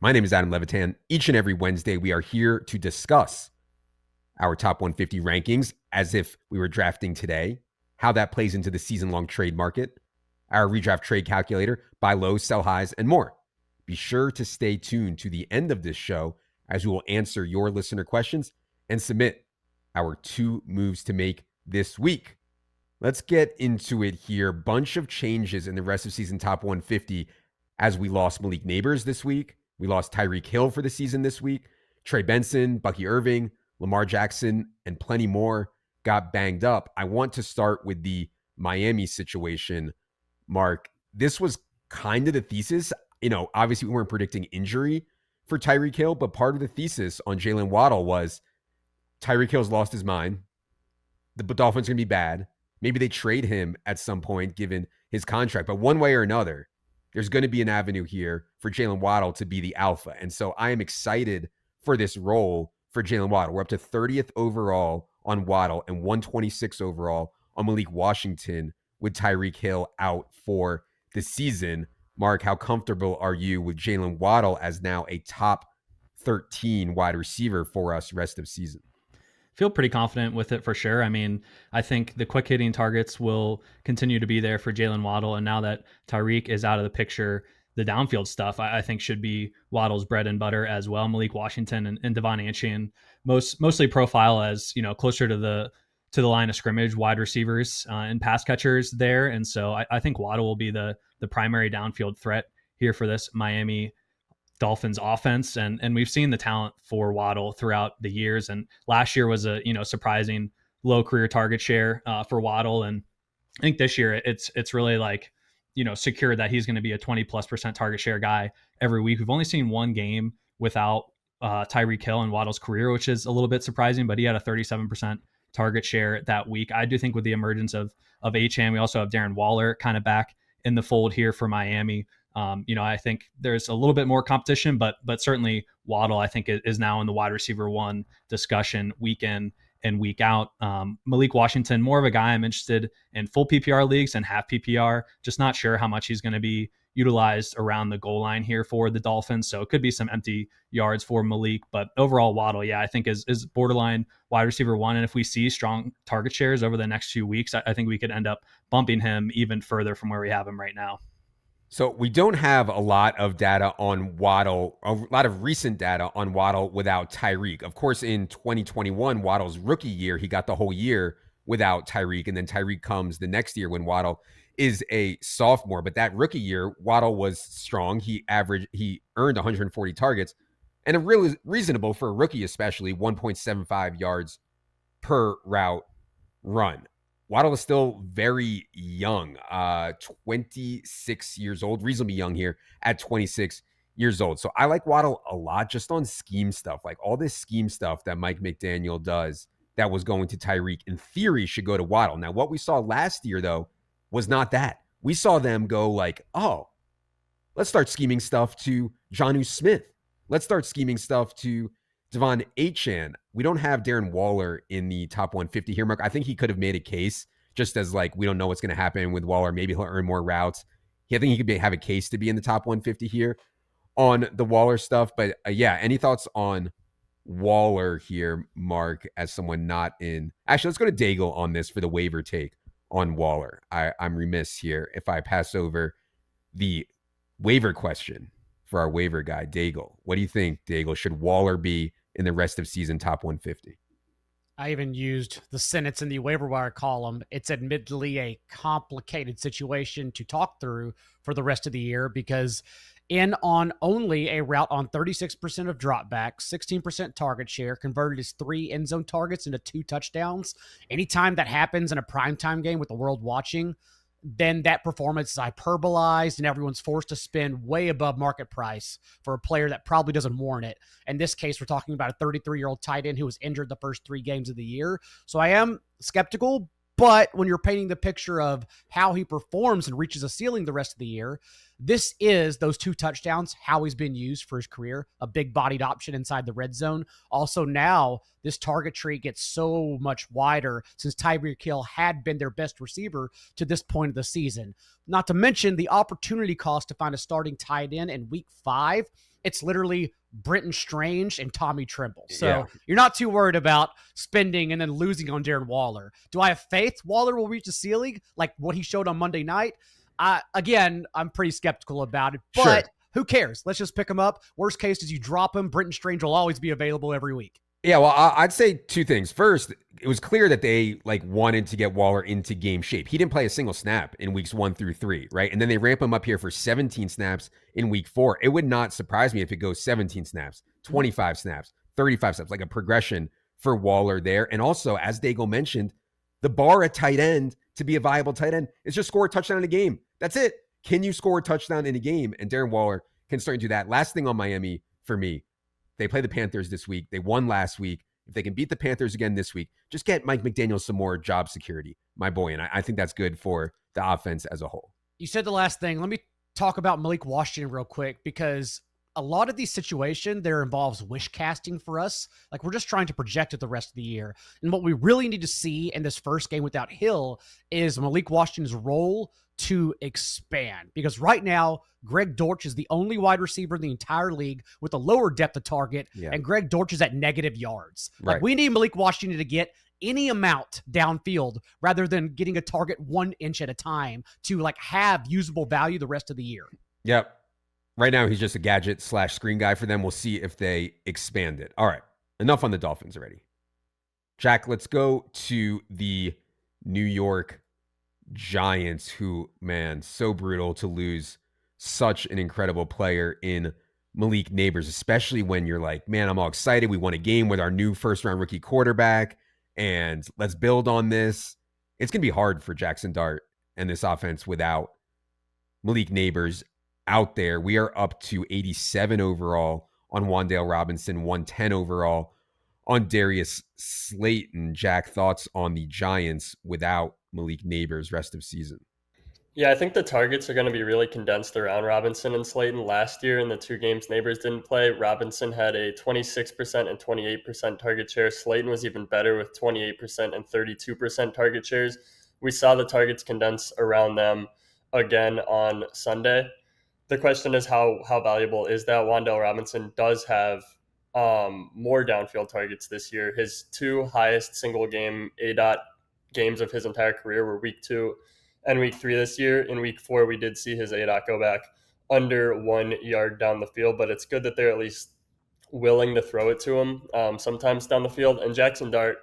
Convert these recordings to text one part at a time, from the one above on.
My name is Adam Levitan. Each and every Wednesday, we are here to discuss our top 150 rankings as if we were drafting today, how that plays into the season-long trade market, our redraft trade calculator, buy lows, sell highs, and more. Be sure to stay tuned to the end of this show as we will answer your listener questions and submit our 2 moves to make this week. Let's get into it here. Bunch of changes in the rest of season top 150 as we lost Malik Nabers this week. We lost Tyreek Hill for the season this week. Trey Benson, Bucky Irving, Lamar Jackson, and plenty more got banged up. I want to start with the Miami situation, Mark. This was kind of the thesis. Obviously we weren't predicting injury for Tyreek Hill, but part of the thesis on Jalen Waddle was Tyreek Hill's lost his mind. The Dolphins are going to be bad. Maybe they trade him at some point given his contract, but one way or another, there's going to be an avenue here for Jalen Waddle to be the alpha. And so I am excited for this role for Jalen Waddle. We're up to 30th overall on Waddle and 126 overall on Malik Washington with Tyreek Hill out for the season. Mark, how comfortable are you with Jalen Waddle as now a top 13 wide receiver for us rest of season? Feel pretty confident with it for sure. I mean, I think the quick hitting targets will continue to be there for Jalen Waddle. And now that Tyreek is out of the picture, the downfield stuff I think should be Waddle's bread and butter as well. Malik Washington and Devon Achane mostly profile as, closer to the line of scrimmage wide receivers and pass catchers there. And so I think Waddle will be the primary downfield threat here for this Miami Dolphins offense. And we've seen the talent for Waddle throughout the years. And last year was a, surprising low career target share for Waddle. And I think this year it's really like, secured that he's going to be a 20+% target share guy every week. We've only seen one game without Tyreek Hill in Waddle's career, which is a little bit surprising, but he had a 37% target share that week. I do think with the emergence of Achane, we also have Darren Waller kind of back in the fold here for Miami. I think there's a little bit more competition, but certainly Waddle, I think, is now in the wide receiver one discussion week in and week out. Malik Washington, more of a guy I'm interested in full PPR leagues and half PPR. Just not sure how much he's going to be utilized around the goal line here for the Dolphins. So it could be some empty yards for Malik, but overall Waddle, I think is borderline wide receiver one. And if we see strong target shares over the next few weeks, I think we could end up bumping him even further from where we have him right now. So we don't have a lot of data on Waddle, a lot of recent data on Waddle without Tyreek. Of course, in 2021, Waddle's rookie year, he got the whole year without Tyreek. And then Tyreek comes the next year when Waddle is a sophomore. But that rookie year, Waddle was strong. He earned 140 targets and a really reasonable for a rookie, especially 1.75 yards per route run. Waddle is still very young, 26 years old, reasonably young here at 26 years old. So I like Waddle a lot just on scheme stuff, like all this scheme stuff that Mike McDaniel does that was going to Tyreek in theory should go to Waddle. Now, what we saw last year, though, was not that. We saw them go like, oh, let's start scheming stuff to Jonnu Smith. Let's start scheming stuff to Devon Achane. We don't have Darren Waller in the top 150 here, Mark. I think he could have made a case just as like, we don't know what's going to happen with Waller. Maybe he'll earn more routes. I think he could have a case to be in the top 150 here on the Waller stuff. But any thoughts on Waller here, Mark, as someone not in? Actually, let's go to Daigle on this for the waiver take on Waller. I'm remiss here if I pass over the waiver question for our waiver guy, Daigle. What do you think, Daigle? Should Waller be in the rest of season top 150? I even used the sentence in the waiver wire column. It's admittedly a complicated situation to talk through for the rest of the year because in on only a route on 36% of dropbacks, 16% target share, converted his 3 end zone targets into 2 touchdowns. Anytime that happens in a primetime game with the world watching, then that performance is hyperbolized and everyone's forced to spend way above market price for a player that probably doesn't warrant it. In this case, we're talking about a 33-year-old tight end who was injured the first 3 games of the year. So I am skeptical, but when you're painting the picture of how he performs and reaches a ceiling the rest of the year, this is those 2 touchdowns, how he's been used for his career, a big-bodied option inside the red zone. Also now, this target tree gets so much wider since Tyreek Hill had been their best receiver to this point of the season. Not to mention the opportunity cost to find a starting tight end in week 5 it's literally Brenton Strange and Tommy Tremble. So Yeah. you're not too worried about spending and then losing on Darren Waller. Do I have faith Waller will reach the ceiling like what he showed on Monday night? Again, I'm pretty skeptical about it, but who cares? Let's just pick him up. Worst case is you drop him. Brenton Strange will always be available every week. Yeah, well, I'd say two things. First, it was clear that they wanted to get Waller into game shape. He didn't play a single snap in weeks 1 through 3, right? And then they ramp him up here for 17 snaps in week 4. It would not surprise me if it goes 17 snaps, 25 snaps, 35 snaps, like a progression for Waller there. And also, as Daigle mentioned, the bar at tight end to be a viable tight end is just score a touchdown in a game. That's it. Can you score a touchdown in a game? And Darren Waller can start to do that. Last thing on Miami for me, they play the Panthers this week. They won last week. If they can beat the Panthers again this week, just get Mike McDaniel some more job security, my boy. And I think that's good for the offense as a whole. You said the last thing. Let me talk about Malik Washington real quick, because a lot of these situations there involves wish casting for us. Like, we're just trying to project it the rest of the year. And what we really need to see in this first game without Hill is Malik Washington's role to expand, because right now Greg Dortch is the only wide receiver in the entire league with a lower depth of target, and Greg Dortch is at negative yards. Like, we need Malik Washington to get any amount downfield rather than getting a target 1 inch at a time to have usable value the rest of the year. Yep. Right now he's just a gadget / screen guy for them. We'll see if they expand it. All right. Enough on the Dolphins already. Jack, let's go to the New York Giants, who, man, so brutal to lose such an incredible player in Malik Nabers, especially when you're like, man, I'm all excited. We won a game with our new first-round rookie quarterback, and let's build on this. It's going to be hard for Jackson Dart and this offense without Malik Nabers out there. We are up to 87 overall on Wan'Dale Robinson, 110 overall on Darius Slayton. Jack, thoughts on the Giants without Malik Nabers rest of season? Yeah, I think the targets are going to be really condensed around Robinson and Slayton. Last year in the 2 games Nabers didn't play, Robinson had a 26% and 28% target share. Slayton was even better with 28% and 32% target shares. We saw the targets condense around them again on Sunday. The question is how valuable is that? Wan'Dale Robinson does have more downfield targets this year. His 2 highest single game ADOT games of his entire career were week 2 and week 3 this year. In week 4, we did see his ADOT go back under 1 yard down the field, but it's good that they're at least willing to throw it to him sometimes down the field. And Jackson Dart,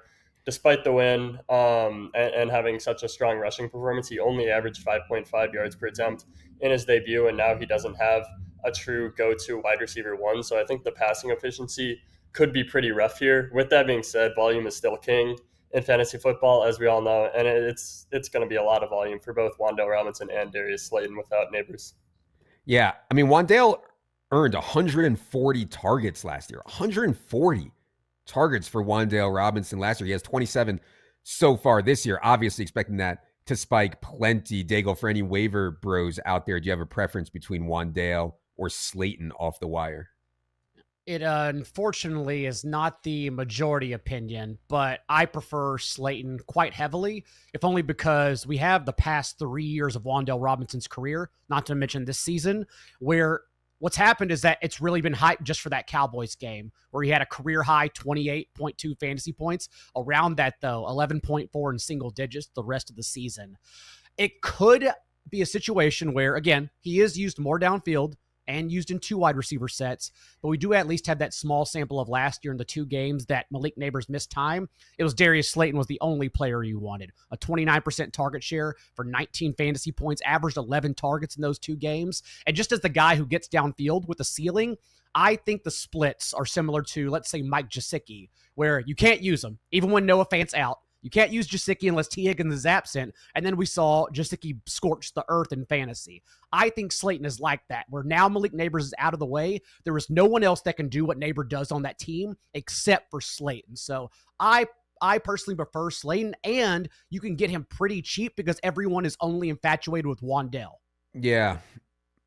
despite the win and having such a strong rushing performance, he only averaged 5.5 yards per attempt in his debut, and now he doesn't have a true go-to wide receiver 1. So I think the passing efficiency could be pretty rough here. With that being said, volume is still king in fantasy football, as we all know, and it's going to be a lot of volume for both Wan'Dale Robinson and Darius Slayton without Nabers. Yeah, I mean, Wan'Dale earned 140 targets last year. 140 targets for Wan'Dale Robinson last year. He has 27 so far this year. Obviously expecting that to spike plenty. Daigle, for any waiver bros out there, do you have a preference between Wan'Dale or Slayton off the wire? It unfortunately is not the majority opinion, but I prefer Slayton quite heavily, if only because we have the past 3 years of Wan'Dale Robinson's career, not to mention this season, where what's happened is that it's really been hyped just for that Cowboys game, where he had a career high 28.2 fantasy points. Around that, though, 11.4 in single digits the rest of the season. It could be a situation where, again, he is used more downfield and used in 2 wide receiver sets, but we do at least have that small sample of last year in the 2 games that Malik Nabers missed time. It was Darius Slayton was the only player you wanted. A 29% target share for 19 fantasy points, averaged 11 targets in those 2 games. And just as the guy who gets downfield with a ceiling, I think the splits are similar to, let's say, Mike Gesicki, where you can't use him, even when Noah Fant's out. You can't use Gesicki unless T. Higgins is absent, and then we saw Gesicki scorch the earth in fantasy. I think Slayton is like that, where now Malik Nabers is out of the way. There is no one else that can do what Nabers does on that team except for Slayton. So I personally prefer Slayton, and you can get him pretty cheap because everyone is only infatuated with Wan'Dale. Yeah,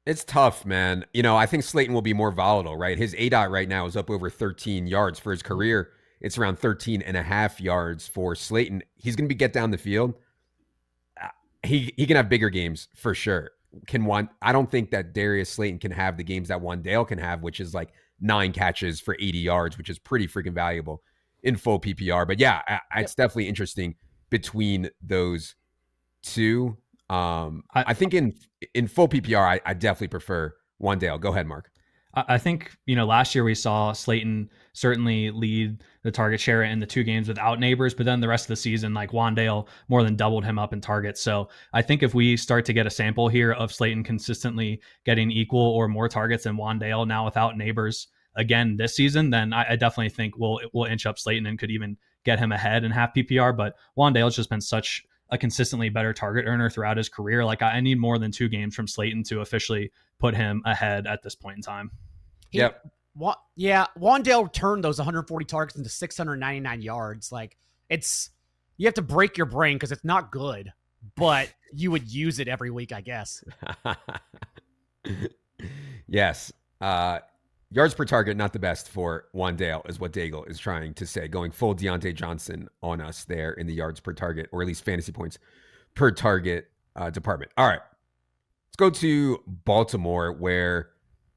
it's tough, man. You know, I think Slayton will be more volatile, right? His ADOT right now is up over 13 yards for his career. It's around 13 and a half yards for Slayton. He's going to get down the field. He can have bigger games for sure. I don't think that Darius Slayton can have the games that Wandale can have, which is like 9 catches for 80 yards, which is pretty freaking valuable in full PPR. But yeah, it's definitely interesting between those two. I think in full PPR, I definitely prefer Wandale. Go ahead, Mark. I think, last year we saw Slayton certainly lead the target share in the 2 games without Nabers, but then the rest of the season, like Wandale more than doubled him up in targets. So I think if we start to get a sample here of Slayton consistently getting equal or more targets than Wandale now without Nabers again this season, then I definitely think we'll inch up Slayton and could even get him ahead in half PPR. But Wandale's just been such a consistently better target earner throughout his career. Like I need more than 2 games from Slayton to officially put him ahead at this point in time. Yep. Wandale turned those 140 targets into 699 yards. Like you have to break your brain because it's not good, but you would use it every week, I guess. Yes. Yards per target, not the best for Wandale, is what Daigle is trying to say. Going full Deontay Johnson on us there in the yards per target, or at least fantasy points per target department. All right. Let's go to Baltimore, where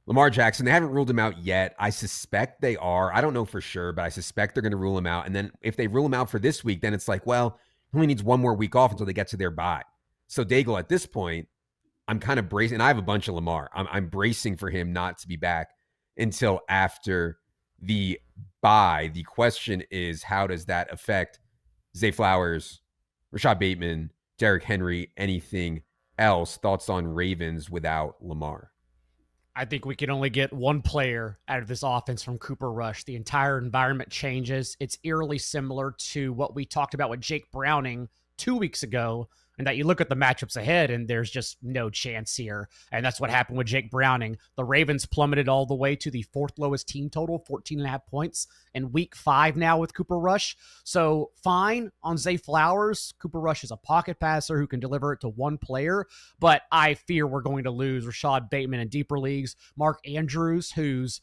Lamar Jackson, they haven't ruled him out yet. I suspect they are. I don't know for sure, but I suspect they're going to rule him out. And then if they rule him out for this week, then it's like, well, he only needs 1 more week off until they get to their bye. So Daigle, at this point, I'm kind of bracing. And I have a bunch of Lamar. I'm bracing for him not to be back until after the bye. The question is, how does that affect Zay Flowers, Rashad Bateman, Derrick Henry, anything else? Thoughts on Ravens without Lamar? I think we can only get 1 player out of this offense from Cooper Rush. The entire environment changes. It's eerily similar to what we talked about with Jake Browning 2 weeks ago, and that you look at the matchups ahead and there's just no chance here. And that's what happened with Jake Browning. The Ravens plummeted all the way to the 4th lowest team total, 14.5 points in week 5 now with Cooper Rush. So fine on Zay Flowers. Cooper Rush is a pocket passer who can deliver it to 1 player, but I fear we're going to lose Rashad Bateman in deeper leagues. Mark Andrews, who's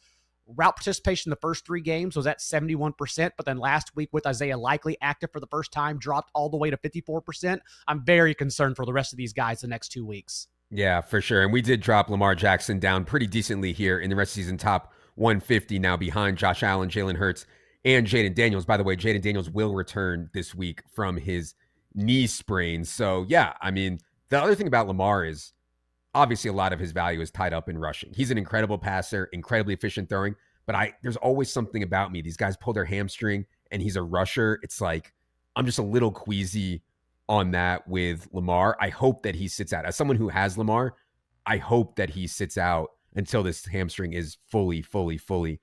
route participation in the first 3 games was at 71%, but then last week with Isaiah Likely active for the first time, dropped all the way to 54%. I'm very concerned for the rest of these guys the next 2 weeks. Yeah, for sure. And we did drop Lamar Jackson down pretty decently here in the rest of the season, top 150 now behind Josh Allen, Jalen Hurts, and Jaden Daniels. By the way, Jaden Daniels will return this week from his knee sprain. So yeah, I mean, the other thing about Lamar is obviously a lot of his value is tied up in rushing. He's an incredible passer, incredibly efficient throwing, but there's always something about me. These guys pull their hamstring and he's a rusher. It's like, I'm just a little queasy on that with Lamar. I hope that he sits out. As someone who has Lamar, I hope that he sits out until this hamstring is fully 100%.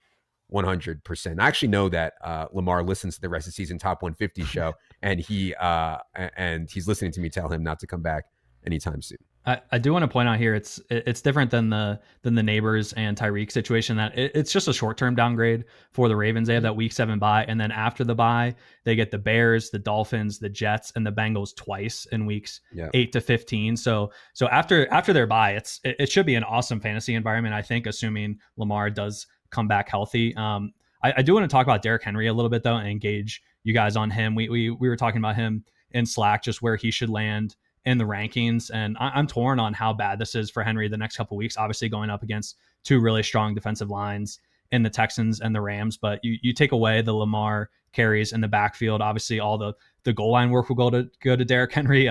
I actually know that Lamar listens to the rest of the season top 150 show, and he's listening to me tell him not to come back anytime soon. I do want to point out here, it's different than the Nabers and Tyreek situation, that it's just a short-term downgrade for the Ravens. They have that week 7 bye, and then after the bye, they get the Bears, the Dolphins, the Jets, and the Bengals twice in weeks 8 to 15. So after their bye, it should be an awesome fantasy environment, I think, assuming Lamar does come back healthy. I do want to talk about Derrick Henry a little bit though, and engage you guys on him. We were talking about him in Slack, just where he should land in the rankings, and I'm torn on how bad this is for Henry the next couple of weeks. Obviously, going up against 2 really strong defensive lines in the Texans and the Rams, but you take away the Lamar carries in the backfield. Obviously, all the goal line work will go to Derrick Henry.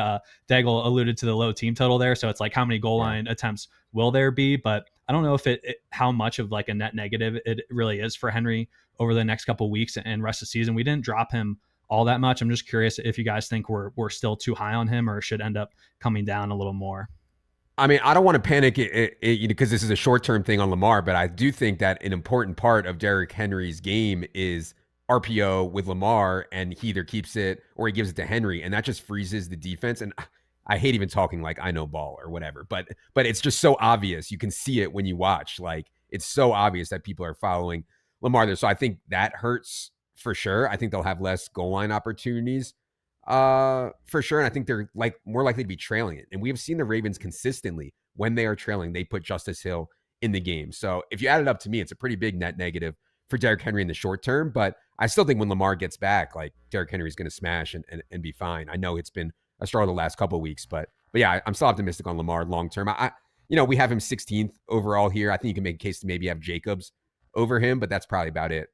Daigle alluded to the low team total there, so it's like, how many goal line attempts will there be? But I don't know if how much of like a net negative it really is for Henry over the next couple of weeks and rest of the season. We didn't drop him all that much. I'm just curious if you guys think we're still too high on him or should end up coming down a little more. I mean, I don't want to panic because this is a short-term thing on Lamar, but I do think that an important part of Derrick Henry's game is RPO with Lamar, and he either keeps it or he gives it to Henry, and that just freezes the defense. And I hate even talking like I know ball or whatever, but it's just so obvious. You can see it when you watch. Like, it's so obvious that people are following Lamar there. So I think that hurts for sure. I think they'll have less goal line opportunities for sure. And I think they're more likely to be trailing it. And we have seen the Ravens consistently, when they are trailing, they put Justice Hill in the game. So if you add it up, to me, it's a pretty big net negative for Derrick Henry in the short term. But I still think when Lamar gets back, like, Derrick Henry is going to smash and be fine. I know it's been a struggle the last couple of weeks, but yeah, I'm still optimistic on Lamar long term. we have him 16th overall here. I think you can make a case to maybe have Jacobs over him, but that's probably about it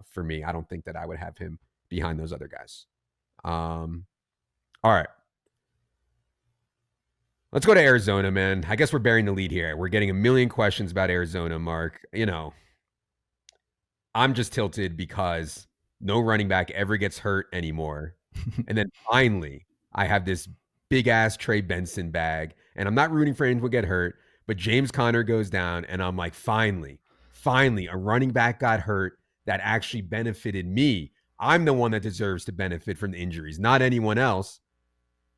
for me. I don't think that I would have him behind those other guys. All right. Let's go to Arizona, man. I guess we're bearing the lead here. We're getting a million questions about Arizona, Mark. I'm just tilted because no running back ever gets hurt anymore. And then finally, I have this big-ass Trey Benson bag, and I'm not rooting for anyone to get hurt, but James Conner goes down, and I'm like, finally, a running back got hurt that actually benefited me. I'm the one that deserves to benefit from the injuries, not anyone else.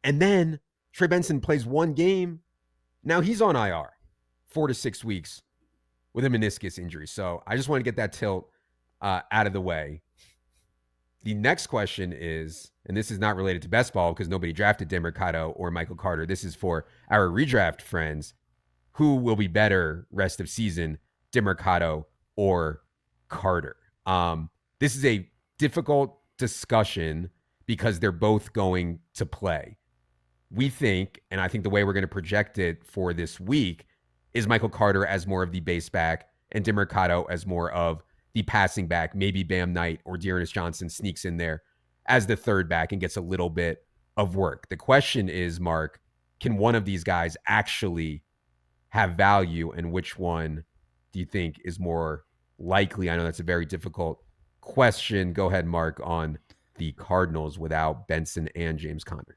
And then Trey Benson plays one game. Now he's on IR 4 to 6 weeks with a meniscus injury. So I just want to get that tilt out of the way. The next question is, and this is not related to best ball because nobody drafted Demercado or Michael Carter. This is for our redraft friends. Who will be better rest of season, Demercado or Carter? This is a difficult discussion because they're both going to play. We think, and I think the way we're going to project it for this week is Michael Carter as more of the base back and Demercado as more of the passing back. Maybe Bam Knight or Dearness Johnson sneaks in there as the third back and gets a little bit of work. The question is, Mark, can one of these guys actually have value, and which one do you think is more likely? I know that's a very difficult question. Go ahead, Mark, on the Cardinals without Benson and James Conner.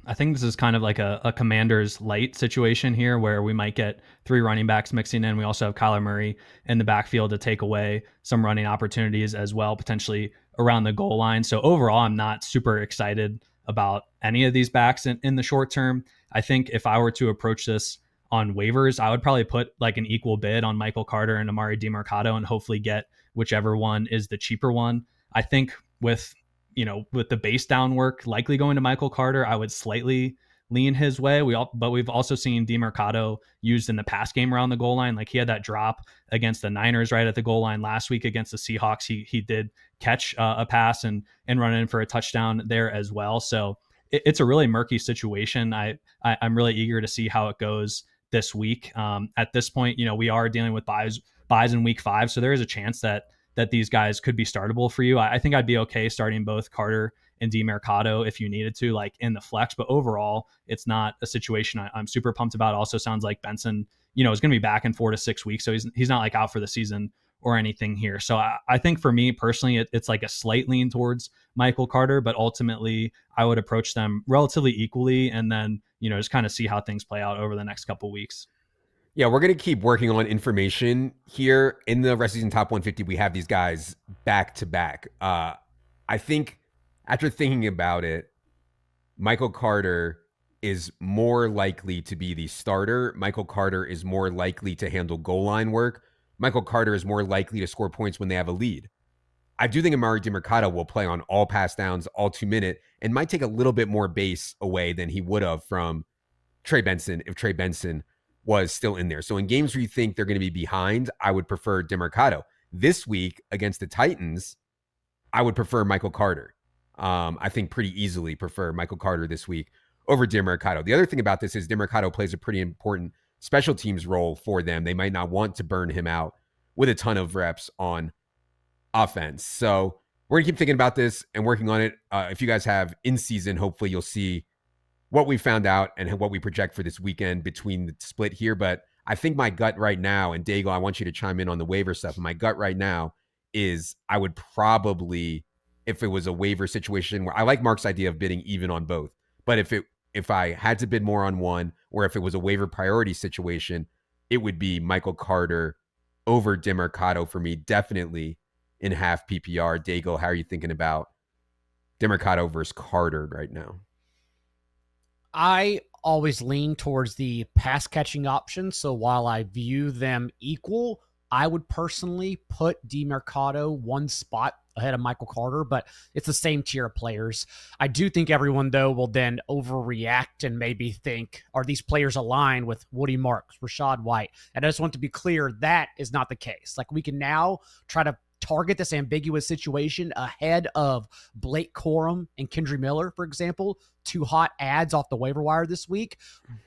I think this is kind of like a Commanders light situation here where we might get 3 running backs mixing in. We also have Kyler Murray in the backfield to take away some running opportunities as well, potentially around the goal line. So overall, I'm not super excited about any of these backs in the short term. I think if I were to approach this on waivers, I would probably put like an equal bid on Michael Carter and Amari Demercado and hopefully get whichever one is the cheaper one. I think with the base down work likely going to Michael Carter, I would slightly lean his way. But we've also seen Demercado used in the pass game around the goal line. Like he had that drop against the Niners right at the goal line last week against the Seahawks. He did catch a pass and run in for a touchdown there as well. So it's a really murky situation. I'm really eager to see how it goes this week. At this point, we are dealing with buys in week 5, so there is a chance that these guys could be startable for you. I think I'd be okay starting both Carter and Demercado if you needed to, like in the flex. But overall, it's not a situation I'm super pumped about. Also sounds like Benson, is going to be back in 4 to 6 weeks, so he's not like out for the season or anything here. So I think for me personally, it's like a slight lean towards Michael Carter, but ultimately I would approach them relatively equally, and then just kind of see how things play out over the next couple weeks. Yeah, we're going to keep working on information here. In the rest season top 150, we have these guys back to back. I think after thinking about it, Michael Carter is more likely to be the starter. Michael Carter is more likely to handle goal line work. Michael Carter is more likely to score points when they have a lead. I do think Amari Demercado will play on all pass downs, all 2-minute, and might take a little bit more base away than he would have from Trey Benson if Trey Benson was still in there. So in games where you think they're going to be behind, I would prefer Demercado. This week against the Titans, I would prefer Michael Carter. I think pretty easily prefer Michael Carter this week over Demercado. The other thing about this is Demercado plays a pretty important special teams role for them. They might not want to burn him out with a ton of reps on offense. So we're going to keep thinking about this and working on it. If you guys have in season, hopefully you'll see what we found out and what we project for this weekend between the split here. But I think my gut right now, and Daigle, I want you to chime in on the waiver stuff. My gut right now is I would probably, if it was a waiver situation where I like Mark's idea of bidding even on both, but if I had to bid more on one, or if it was a waiver priority situation, it would be Michael Carter over Demercado for me, definitely in half PPR. Daigle, how are you thinking about Demercado versus Carter right now? I always lean towards the pass catching option. So while I view them equal, I would personally put Demercado one spot ahead of Michael Carter, but it's the same tier of players. I do think everyone, though, will then overreact and maybe think, are these players aligned with Woody Marks, Rachaad White? And I just want to be clear, that is not the case. Like, we can now try to target this ambiguous situation ahead of Blake Corum and Kendry Miller, for example, 2 hot ads off the waiver wire this week.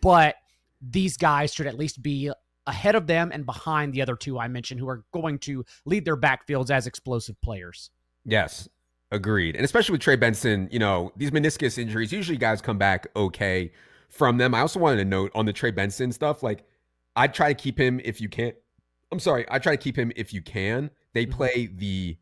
But these guys should at least be ahead of them and behind the other two I mentioned, who are going to lead their backfields as explosive players. Yes, agreed. And especially with Trey Benson, these meniscus injuries, usually guys come back okay from them. I also wanted to note on the Trey Benson stuff, like I'd try to keep him if you can. I try to keep him if you can. They play the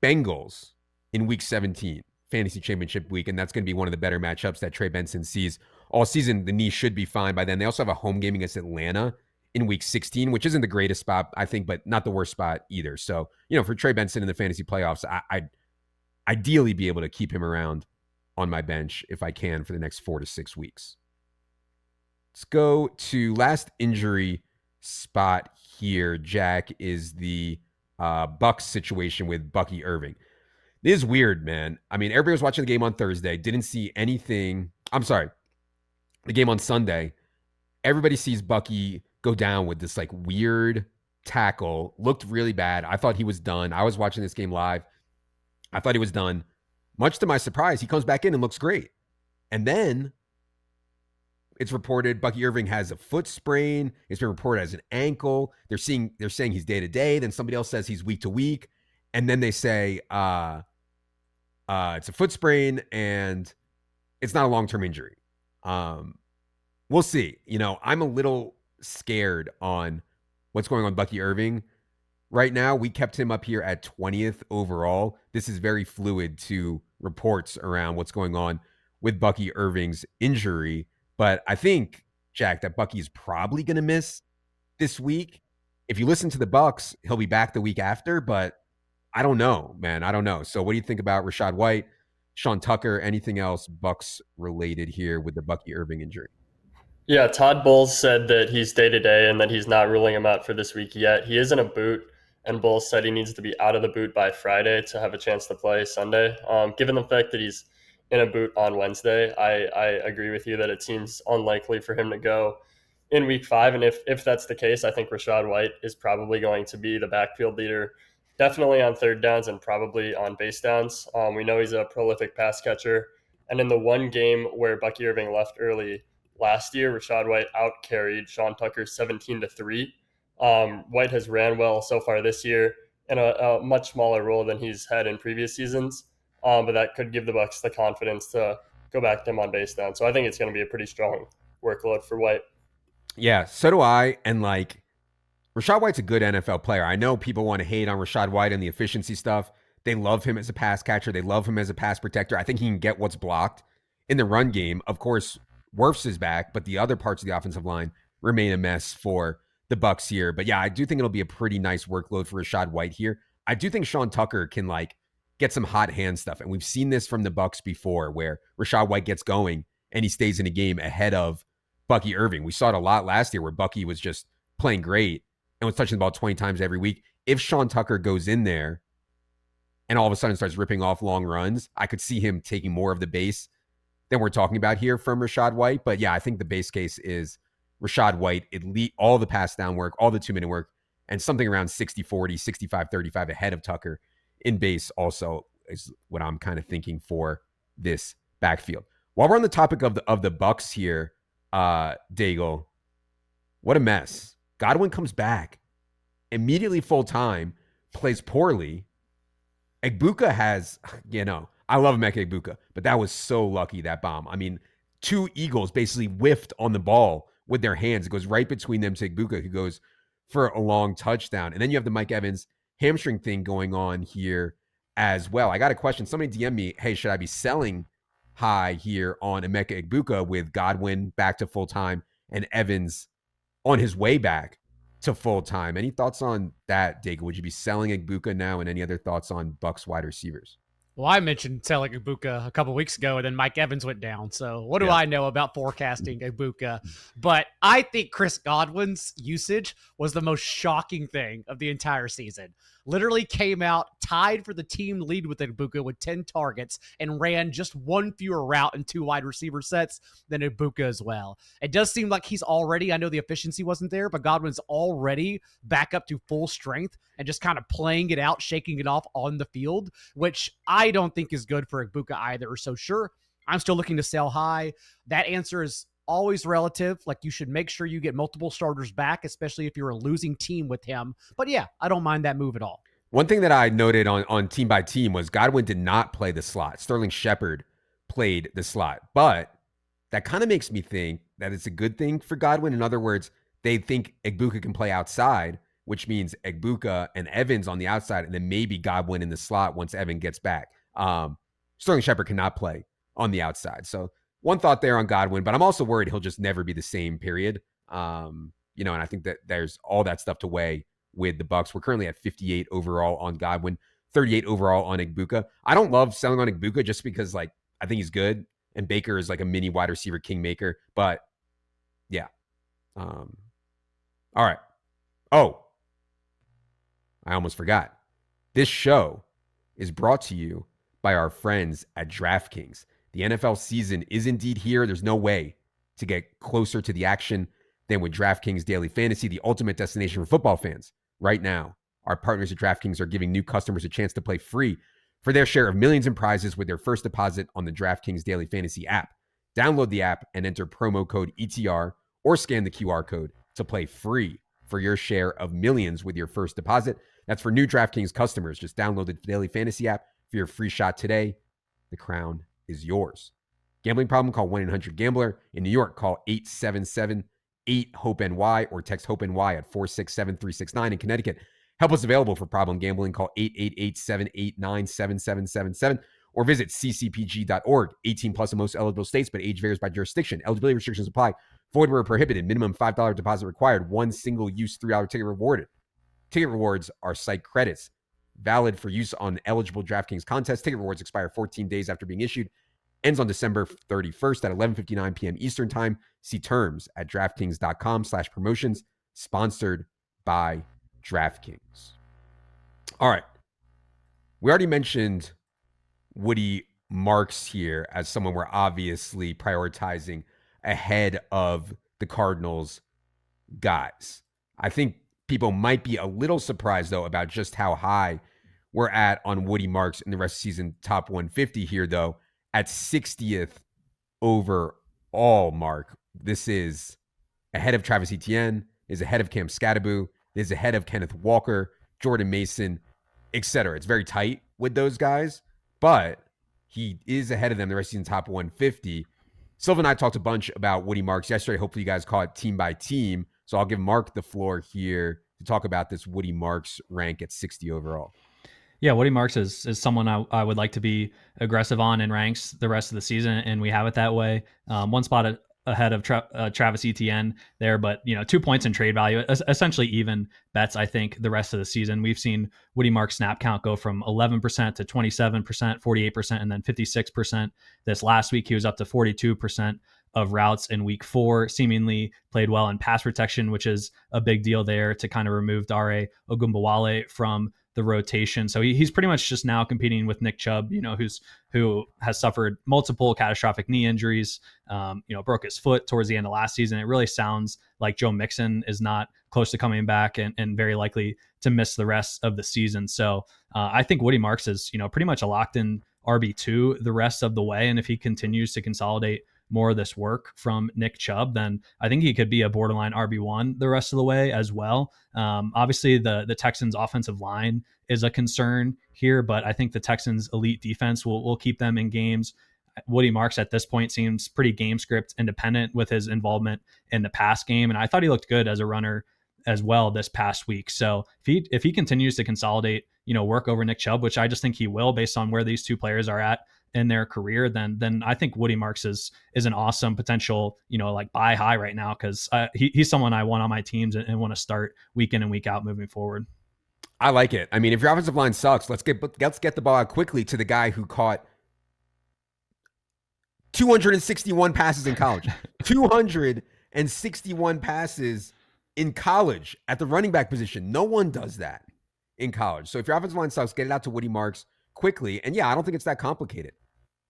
Bengals in week 17, fantasy championship week, and that's going to be one of the better matchups that Trey Benson sees all season. The knee should be fine by then. They also have a home game against Atlanta in week 16, which isn't the greatest spot, I think, but not the worst spot either. So, for Trey Benson in the fantasy playoffs, I'd ideally be able to keep him around on my bench if I can for the next 4 to 6 weeks. Let's go to last injury spot here, Jack, is the Bucks situation with Bucky Irving. This is weird, man. I mean, everybody was watching the game on Thursday, didn't see anything. I'm sorry, the game on Sunday. Everybody sees Bucky go down with this like weird tackle. Looked really bad. I thought he was done. I was watching this game live. I thought he was done. Much to my surprise, he comes back in and looks great. And then it's reported Bucky Irving has a foot sprain. It's been reported as an ankle. They're saying he's day to day. Then somebody else says he's week to week. And then they say it's a foot sprain and it's not a long-term injury. We'll see. I'm a little scared on what's going on with Bucky Irving right now. We kept him up here at 20th overall. This is very fluid to reports around what's going on with Bucky Irving's injury. But I think, Jack, that Bucky's probably going to miss this week. If you listen to the Bucks, he'll be back the week after, but I don't know, man. I don't know. So what do you think about Rachaad White, Sean Tucker, anything else Bucks related here with the Bucky Irving injury? Yeah, Todd Bowles said that he's day-to-day and that he's not ruling him out for this week yet. He is in a boot, and Bowles said he needs to be out of the boot by Friday to have a chance to play Sunday. Given the fact that he's in a boot on Wednesday, I agree with you that it seems unlikely for him to go in week 5. And if that's the case, I think Rachaad White is probably going to be the backfield leader, definitely on third downs and probably on base downs. We know he's a prolific pass catcher. And in the one game where Bucky Irving left early last year, Rachaad White out-carried Sean Tucker 17-3. White has ran well so far this year in a much smaller role than he's had in previous seasons. But that could give the Bucs the confidence to go back to him on base down. So I think it's going to be a pretty strong workload for White. Yeah, so do I. And Rachaad White's a good NFL player. I know people want to hate on Rachaad White and the efficiency stuff. They love him as a pass catcher. They love him as a pass protector. I think he can get what's blocked in the run game. Of course, Wirfs is back, but the other parts of the offensive line remain a mess for the Bucs here. But yeah, I do think it'll be a pretty nice workload for Rachaad White here. I do think Sean Tucker can get some hot hand stuff. And we've seen this from the Bucs before where Rachaad White gets going and he stays in a game ahead of Bucky Irving. We saw it a lot last year where Bucky was just playing great and was touching the ball 20 times every week. If Sean Tucker goes in there and all of a sudden starts ripping off long runs, I could see him taking more of the base than we're talking about here from Rachaad White. But yeah, I think the base case is Rachaad White, elite, all the pass down work, all the 2-minute work, and something around 60-40, 65-35 ahead of Tucker in base also is what I'm kind of thinking for this backfield. While we're on the topic of the Bucs here, Daigle, what a mess. Godwin comes back immediately full time, plays poorly. Egbuka has, I love Emeka Egbuka, but that was so lucky, that bomb. I mean, 2 Eagles basically whiffed on the ball with their hands. It goes right between them to Egbuka, who goes for a long touchdown. And then you have the Mike Evans hamstring thing going on here as well. I got a question. Somebody DM me, hey, should I be selling high here on Emeka Egbuka with Godwin back to full time and Evans on his way back to full time? Any thoughts on that, Daigle? Would you be selling Egbuka now? And any other thoughts on Bucs wide receivers? Well, I mentioned selling Egbuka a couple weeks ago, and then Mike Evans went down. So what do I know about forecasting Egbuka? But I think Chris Godwin's usage was the most shocking thing of the entire season. Literally came out tied for the team lead with Egbuka with 10 targets and ran just 1 fewer route and 2 wide receiver sets than Egbuka as well. It does seem like he's already, I know the efficiency wasn't there, but Godwin's already back up to full strength and just kind of playing it out, shaking it off on the field, which I don't think is good for Egbuka either. So sure, I'm still looking to sell high. That answer is always relative. Like, you should make sure you get multiple starters back, especially if you're a losing team with him. But yeah, I don't mind that move at all. One thing that I noted on team by team was Godwin did not play the slot. Sterling Shepard played the slot. But that kind of makes me think that it's a good thing for Godwin. In other words, they think Egbuka can play outside, which means Egbuka and Evans on the outside, and then maybe Godwin in the slot once Evan gets back. Sterling Shepard cannot play on the outside. So one thought there on Godwin, but I'm also worried he'll just never be the same, period. And I think that there's all that stuff to weigh with the Bucs. We're currently at 58 overall on Godwin, 38 overall on Egbuka. I don't love selling on Egbuka just because, I think he's good, and Baker is like a mini wide receiver kingmaker. But yeah. All right. Oh, I almost forgot. This show is brought to you by our friends at DraftKings. The NFL season is indeed here. There's no way to get closer to the action than with DraftKings Daily Fantasy, the ultimate destination for football fans. Right now, our partners at DraftKings are giving new customers a chance to play free for their share of millions in prizes with their first deposit on the DraftKings Daily Fantasy app. Download the app and enter promo code ETR or scan the QR code to play free for your share of millions with your first deposit. That's for new DraftKings customers. Just download the Daily Fantasy app for your free shot today. The crown is yours. Gambling problem? Call 1-800-GAMBLER. In New York, call 877-8-HOPE-NY or text HOPE-NY at 467-369. In Connecticut, help us available for problem gambling. Call 888-789-7777 or visit ccpg.org. 18 plus in most eligible states, but age varies by jurisdiction. Eligibility restrictions apply. Void where prohibited. Minimum $5 deposit required. One single-use $3 ticket rewarded. Ticket rewards are site credits. Valid for use on eligible DraftKings contests. Ticket rewards expire 14 days after being issued. Ends on December 31st at 11:59 p.m. Eastern Time. See terms at DraftKings.com/promotions. Sponsored by DraftKings. All right. We already mentioned Woody Marks here as someone we're obviously prioritizing ahead of the Cardinals guys. I think people might be a little surprised, though, about just how high we're at on Woody Marks in the rest of the season. Top 150 here, though, at 60th overall mark. This is ahead of Travis Etienne, is ahead of Cam Scatterbu, is ahead of Kenneth Walker, Jordan Mason, etc. It's very tight with those guys, but he is ahead of them the rest of the season, top 150. Silva and I talked a bunch about Woody Marks yesterday. Hopefully you guys caught it team by team. So I'll give Mark the floor here to talk about this Woody Marks rank at 60 overall. Yeah, Woody Marks is someone I would like to be aggressive on in ranks the rest of the season, and we have it that way. One spot ahead of Travis Etienne there, but 2 points in trade value, essentially even bets. I think the rest of the season we've seen Woody Marks snap count go from 11% to 27%, 48%, and then 56%. This last week he was up to 42% of routes in week 4, seemingly played well in pass protection, which is a big deal there to kind of remove Dare Ogunbowale from the rotation. So he's pretty much just now competing with Nick Chubb, who has suffered multiple catastrophic knee injuries, broke his foot towards the end of last season. It really sounds like Joe Mixon is not close to coming back and very likely to miss the rest of the season. So I think Woody Marks is, pretty much a locked in RB2 the rest of the way. And if he continues to consolidate more of this work from Nick Chubb, then I think he could be a borderline RB1 the rest of the way as well. Obviously, the Texans' offensive line is a concern here, but I think the Texans' elite defense will keep them in games. Woody Marks at this point seems pretty game script independent with his involvement in the pass game, and I thought he looked good as a runner as well this past week. So if he continues to consolidate, work over Nick Chubb, which I just think he will based on where these two players are at in their career, then I think Woody Marks is an awesome potential, buy high right now, because he's someone I want on my teams and want to start week in and week out moving forward. I like it. I mean, if your offensive line sucks, let's get the ball out quickly to the guy who caught 261 passes in college. 261 passes in college at the running back position. No one does that in college. So if your offensive line sucks, get it out to Woody Marks quickly. And yeah, I don't think it's that complicated.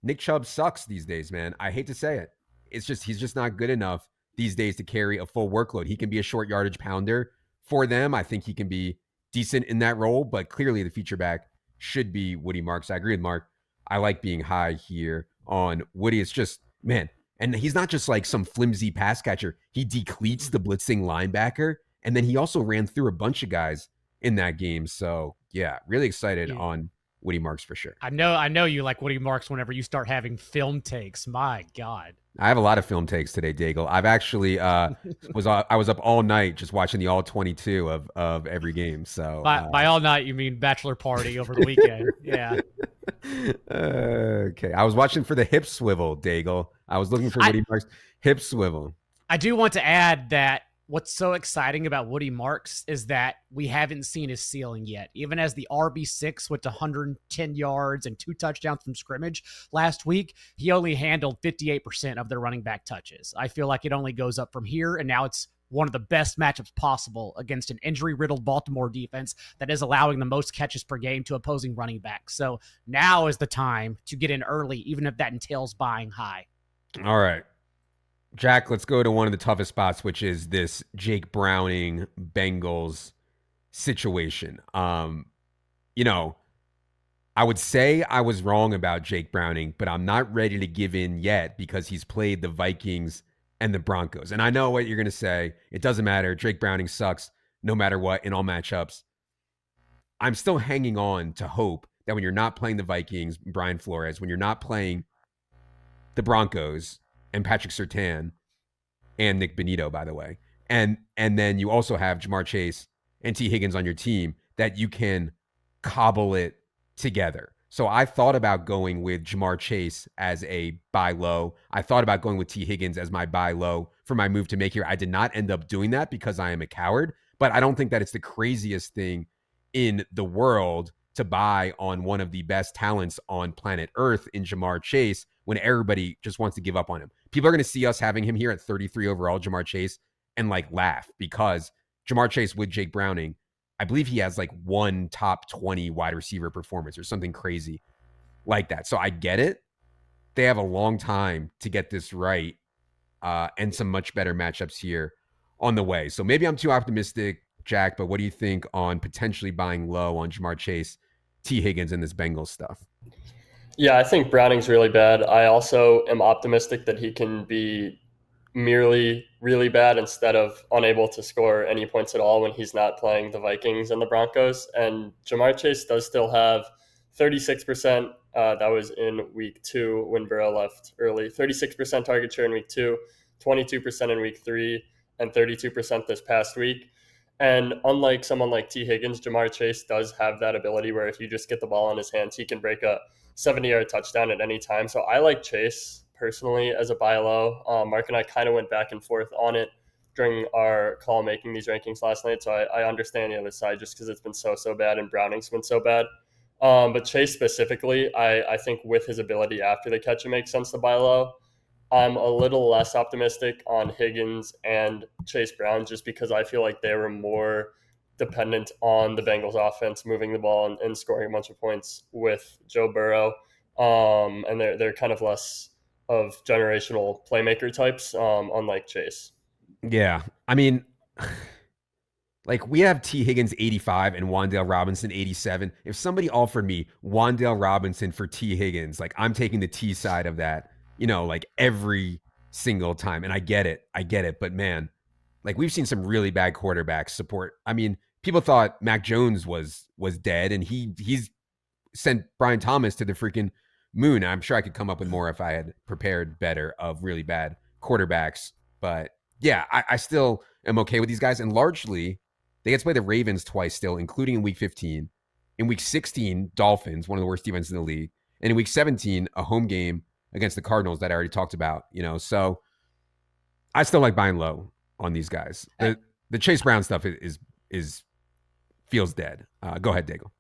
Nick Chubb sucks these days, man. I hate to say it. It's just, he's just not good enough these days to carry a full workload. He can be a short yardage pounder for them. I think he can be decent in that role, but clearly the feature back should be Woody Marks. I agree with Mark. I like being high here on Woody. It's just, man, And he's not just like some flimsy pass catcher. He decleats the blitzing linebacker. And then he also ran through a bunch of guys in that game. So yeah, really excited on Woody Marks for sure. I know you like Woody Marks whenever you start having film takes. My God. I have a lot of film takes today, Daigle. I've actually I was up all night just watching the all 22 of every game. So by all night you mean bachelor party over the weekend. Yeah. Okay. I was watching for the hip swivel, Daigle. I was looking for Woody Marks hip swivel. I do want to add that what's so exciting about Woody Marks is that we haven't seen his ceiling yet. Even as the RB6 went to 110 yards and 2 touchdowns from scrimmage last week, he only handled 58% of their running back touches. I feel like it only goes up from here, and now it's one of the best matchups possible against an injury-riddled Baltimore defense that is allowing the most catches per game to opposing running backs. So now is the time to get in early, even if that entails buying high. All right. Jack, let's go to one of the toughest spots, which is this Jake Browning Bengals situation. You know, I would say I was wrong about Jake Browning, but I'm not ready to give in yet because he's played the Vikings and the Broncos. And I know what you're going to say. It doesn't matter. Jake Browning sucks no matter what in all matchups. I'm still hanging on to hope that when you're not playing the Vikings, Brian Flores, when you're not playing the Broncos and Patrick Surtain and Nick Benito, by the way, and then you also have Jamar Chase and T. Higgins on your team, that you can cobble it together. So I thought about going with Jamar Chase as a buy low. I thought about going with T. Higgins as my buy low for my move to make here. I did not end up doing that because I am a coward, but I don't think that it's the craziest thing in the world to buy on one of the best talents on planet Earth in Jamar Chase when everybody just wants to give up on him. People are going to see us having him here at 33 overall, Jamar Chase, and like laugh because Jamar Chase with Jake Browning, I believe he has like one top 20 wide receiver performance or something crazy like that. So I get it. They have a long time to get this right and some much better matchups here on the way. So maybe I'm too optimistic, Jack, but what do you think on potentially buying low on Jamar Chase, T. Higgins, and this Bengals stuff? Yeah, I think Browning's really bad. I also am optimistic that he can be merely really bad instead of unable to score any points at all when he's not playing the Vikings and the Broncos. And Jamar Chase does still have 36%. That was in week 2 when Burrow left early. 36% target share in week 2, 22% in week 3, and 32% this past week. And unlike someone like T. Higgins, Jamar Chase does have that ability where if you just get the ball in his hands, he can break a 70-yard touchdown at any time. So I like Chase personally as a buy low. Mark and I kind of went back and forth on it during our call making these rankings last night. So I understand the other side just because it's been so bad and Browning's been so bad. But Chase specifically, I think with his ability after the catch, it makes sense to buy low. I'm a little less optimistic on Higgins and Chase Brown just because I feel like they were more dependent on the Bengals offense moving the ball and scoring a bunch of points with Joe Burrow. And they're kind of less of generational playmaker types, unlike Chase. Yeah. I mean, like we have T. Higgins 85 and Wan'Dale Robinson 87. If somebody offered me Wan'Dale Robinson for T. Higgins, like I'm taking the T side of that, you know, like every single time. And I get it. But man, like we've seen some really bad quarterbacks support. I mean, people thought Mac Jones was dead, and he's sent Brian Thomas to the freaking moon. I'm sure I could come up with more if I had prepared better of really bad quarterbacks. But yeah, I still am okay with these guys. And largely, they get to play the Ravens twice still, including in week 15. In week 16, Dolphins, one of the worst defenses in the league. And in week 17, a home game against the Cardinals that I already talked about. You know, so I still like buying low on these guys. The Chase Brown stuff is feels dead. Go ahead, Daigle.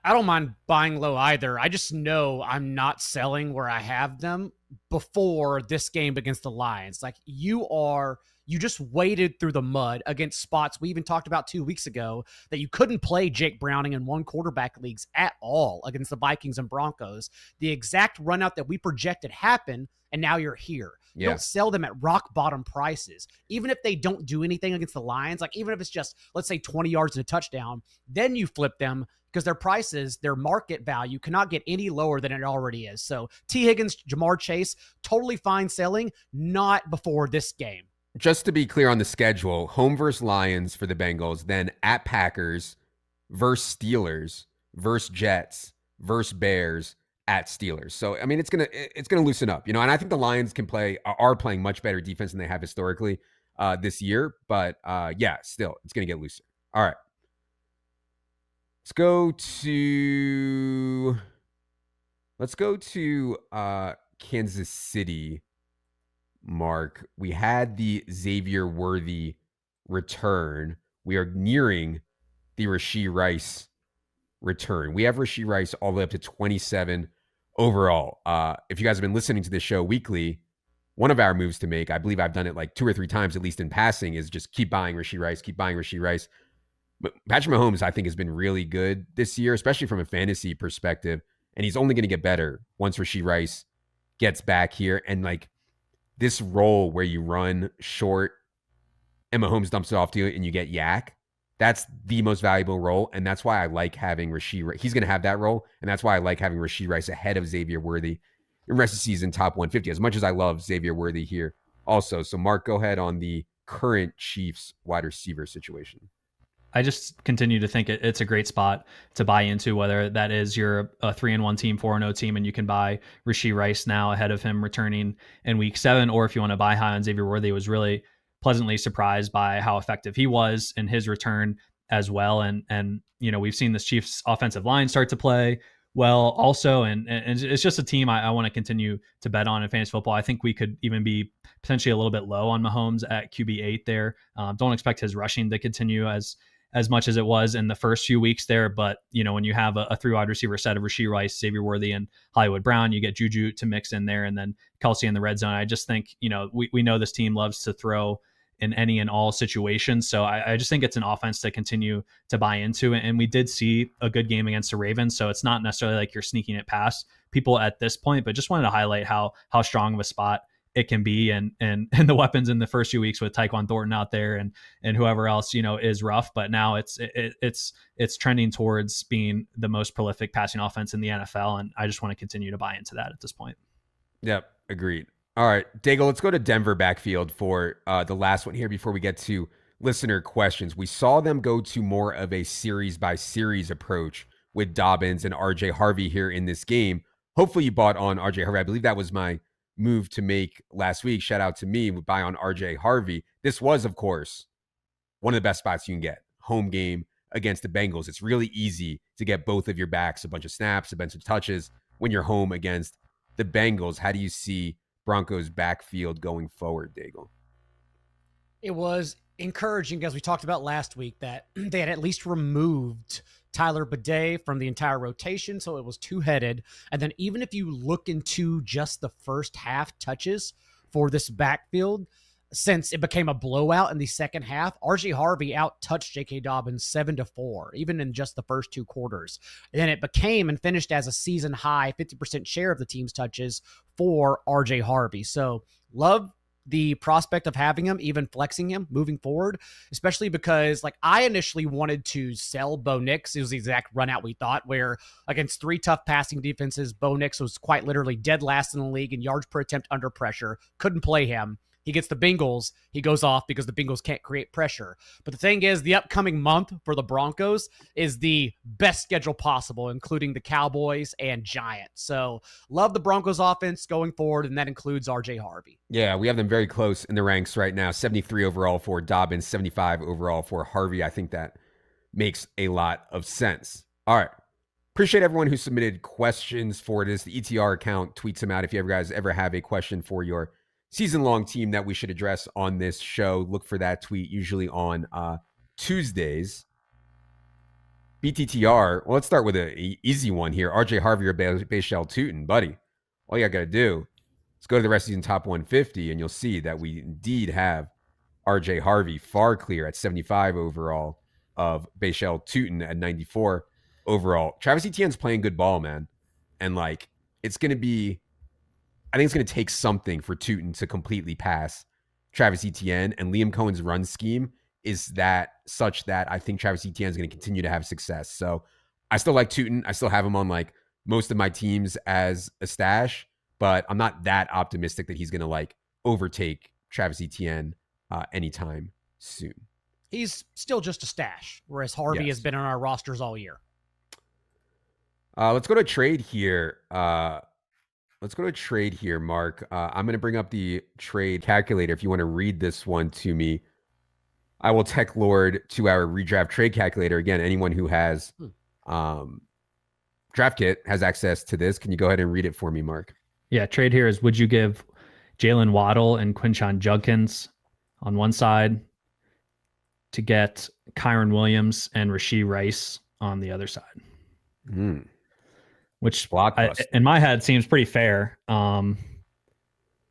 I don't mind buying low either. I just know I'm not selling where I have them before this game against the Lions. Like you are You just waded through the mud against spots we even talked about 2 weeks ago that you couldn't play Jake Browning in one quarterback leagues at all against the Vikings and Broncos. The exact run out that we projected happened, and now you're here. You Yeah. don't sell them at rock bottom prices. Even if they don't do anything against the Lions, like even if it's just, let's say 20 yards and a touchdown, then you flip them because their prices, their market value cannot get any lower than it already is. So T. Higgins, Jamar Chase, totally fine selling, not before this game. Just to be clear on the schedule, home versus Lions for the Bengals, then at Packers, versus Steelers, versus Jets, versus Bears, at Steelers. So I mean, it's gonna loosen up, and I think the Lions are playing much better defense than they have historically this year. But yeah, still, it's gonna get looser. All right, let's go to Kansas City. Mark, we had the Xavier Worthy return. We are nearing the Rashee Rice return. We have Rashee Rice all the way up to 27 overall. If you guys have been listening to this show weekly, one of our moves to make, I believe I've done it like 2 or 3 times, at least in passing, is just keep buying Rashee Rice. But Patrick Mahomes, I think, has been really good this year, especially from a fantasy perspective. And he's only going to get better once Rashee Rice gets back here. And like this role where you run short and Mahomes dumps it off to you and you get yak, that's the most valuable role. And that's why I like having Rashee Rice. He's going to have that role. And that's why I like having Rashee Rice ahead of Xavier Worthy in rest of the season top 150, as much as I love Xavier Worthy here also. So Mark, go ahead on the current Chiefs wide receiver situation. I just continue to think it's a great spot to buy into, whether that is you're a 3-1 team, 4-0 team, and you can buy Rashee Rice now ahead of him returning in week 7, or if you want to buy high on Xavier Worthy. Was really pleasantly surprised by how effective he was in his return as well. And we've seen this Chiefs offensive line start to play well also, and it's just a team I want to continue to bet on in fantasy football. I think we could even be potentially a little bit low on Mahomes at QB8 there. Don't expect his rushing to continue as much as it was in the first few weeks there. But, when you have a 3 wide receiver set of Rashee Rice, Xavier Worthy, and Hollywood Brown, you get Juju to mix in there, and then Kelsey in the red zone. I just think, we know this team loves to throw in any and all situations. So I just think it's an offense to continue to buy into. And we did see a good game against the Ravens. So it's not necessarily like you're sneaking it past people at this point, but just wanted to highlight how strong of a spot it can be, and the weapons in the first few weeks with Tyquan Thornton out there and whoever else is rough, but now it's trending towards being the most prolific passing offense in the NFL, and I just want to continue to buy into that at this point. Yep, agreed. All right, Daigle, let's go to Denver backfield for the last one here before we get to listener questions. We saw them go to more of a series by series approach with Dobbins and RJ Harvey here in this game. Hopefully you bought on RJ Harvey. I believe that was my move to make last week. Shout out to me with buy on RJ Harvey. This was, of course, one of the best spots you can get. Home game against the Bengals. It's really easy to get both of your backs a bunch of snaps, a bunch of touches when you're home against the Bengals. How do you see Broncos backfield going forward, Daigle? It was encouraging, as we talked about last week, that they had at least removed Tyler Bidet from the entire rotation, so it was two-headed. And then even if you look into just the first half touches for this backfield, since it became a blowout in the second half, RJ Harvey out-touched J.K. Dobbins 7-4, even in just the first 2 quarters. And then it became and finished as a season-high 50% share of the team's touches for RJ Harvey. So love the prospect of having him, even flexing him moving forward, especially because I initially wanted to sell Bo Nix. It was the exact run out we thought, where against 3 tough passing defenses, Bo Nix was quite literally dead last in the league in yards per attempt under pressure. Couldn't play him. He gets the Bengals. He goes off because the Bengals can't create pressure. But the thing is, the upcoming month for the Broncos is the best schedule possible, including the Cowboys and Giants. So love the Broncos offense going forward, and that includes RJ Harvey. Yeah, we have them very close in the ranks right now. 73 overall for Dobbins, 75 overall for Harvey. I think that makes a lot of sense. All right. Appreciate everyone who submitted questions for this. The ETR account tweets them out. If you guys ever have a question for your season-long team that we should address on this show, look for that tweet, usually on Tuesdays. BTTR, well, let's start with an easy one here. RJ Harvey or Bayshell Tootin, buddy. All you got to do is go to the rest of season top 150, and you'll see that we indeed have RJ Harvey, far clear at 75 overall of Bashel Tutin at 94 overall. Travis Etienne's playing good ball, man. And like, it's going to be, I think it's going to take something for Tutin to completely pass Travis Etienne. And Liam Cohen's run scheme is that such that I think Travis Etienne is going to continue to have success. So I still like Tutin. I still have him on like most of my teams as a stash, but I'm not that optimistic that he's going to like overtake Travis Etienne anytime soon. He's still just a stash, whereas Harvey has been on our rosters all year. Let's go to trade here. Mark. I'm going to bring up the trade calculator if you want to read this one to me. I will tech lord to our redraft trade calculator. Again, anyone who has draft kit has access to this. Can you go ahead and read it for me, Mark? Yeah, trade here is, would you give Jalen Waddle and Quinshon Judkins on one side to get Kyron Williams and Rashee Rice on the other side? Which in my head seems pretty fair.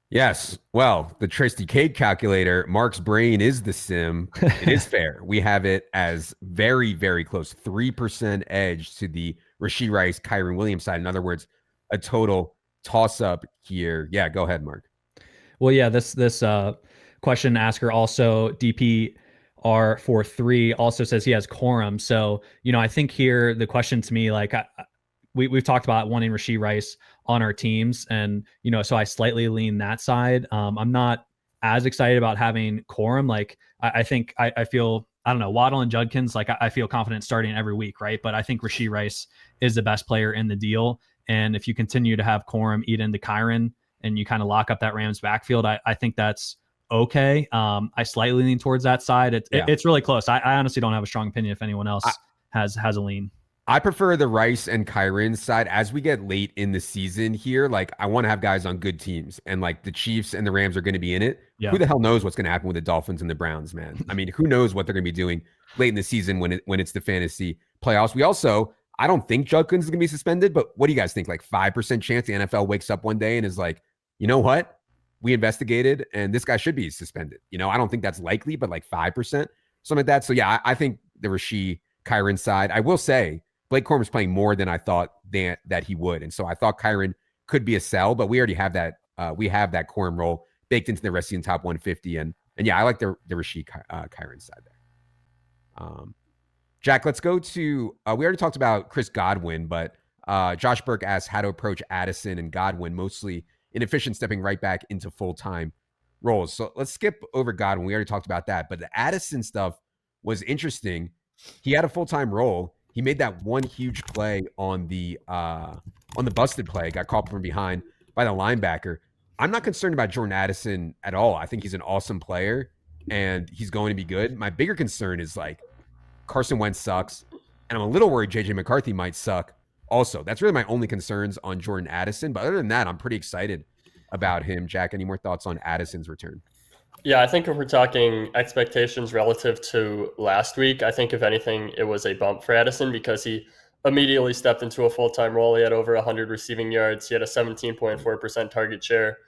Yes. Well, the Tristy Cake calculator, Mark's brain is the sim. It is fair. We have it as very, very close. 3% edge to the Rashee Rice, Kyron Williams side. In other words, a total toss-up here. Yeah, go ahead, Mark. Well, yeah, this question asker also, DPR43, also says he has quorum. So, I think here the question to me, like, we've talked about wanting Rashee Rice on our teams, and so I slightly lean that side. I'm not as excited about having quorum. Like, I think I feel, I don't know, Waddle and Judkins, like I feel confident starting every week, right? But I think Rashee Rice is the best player in the deal, and if you continue to have quorum eat into Kyron and you kind of lock up that Rams backfield, I think that's okay. I slightly lean towards that side. It's really close. I honestly don't have a strong opinion if anyone else has a lean. I prefer the Rice and Kyron side as we get late in the season here. Like, I want to have guys on good teams, and like the Chiefs and the Rams are going to be in it. Yeah. Who the hell knows what's going to happen with the Dolphins and the Browns, man? I mean, who knows what they're going to be doing late in the season when it's the fantasy playoffs. We also, I don't think Judkins is going to be suspended, but what do you guys think? Like 5% chance the NFL wakes up one day and is like, you know what? We investigated and this guy should be suspended. I don't think that's likely, but like 5%, something like that. So yeah, I think the Rashee Kyron side. I will say, Blake Corum is playing more than I thought that he would. And so I thought Kyron could be a sell, but we already have that. We have that Corum role baked into the rest of the top 150. And yeah, I like the Rashee Kyron side there. Jack, let's go to, we already talked about Chris Godwin, but Josh Burke asked how to approach Addison and Godwin, mostly inefficient stepping right back into full-time roles. So let's skip over Godwin. We already talked about that, but the Addison stuff was interesting. He had a full-time role. He made that one huge play on the busted play, got caught from behind by the linebacker. I'm not concerned about Jordan Addison at all. I think he's an awesome player and he's going to be good. My bigger concern is like Carson Wentz sucks, and I'm a little worried JJ McCarthy might suck also. That's really my only concerns on Jordan Addison. But other than that, I'm pretty excited about him. Jack, any more thoughts on Addison's return? Yeah, I think if we're talking expectations relative to last week, I think if anything, it was a bump for Addison because he immediately stepped into a full-time role. He had over 100 receiving yards. He had a 17.4% target share.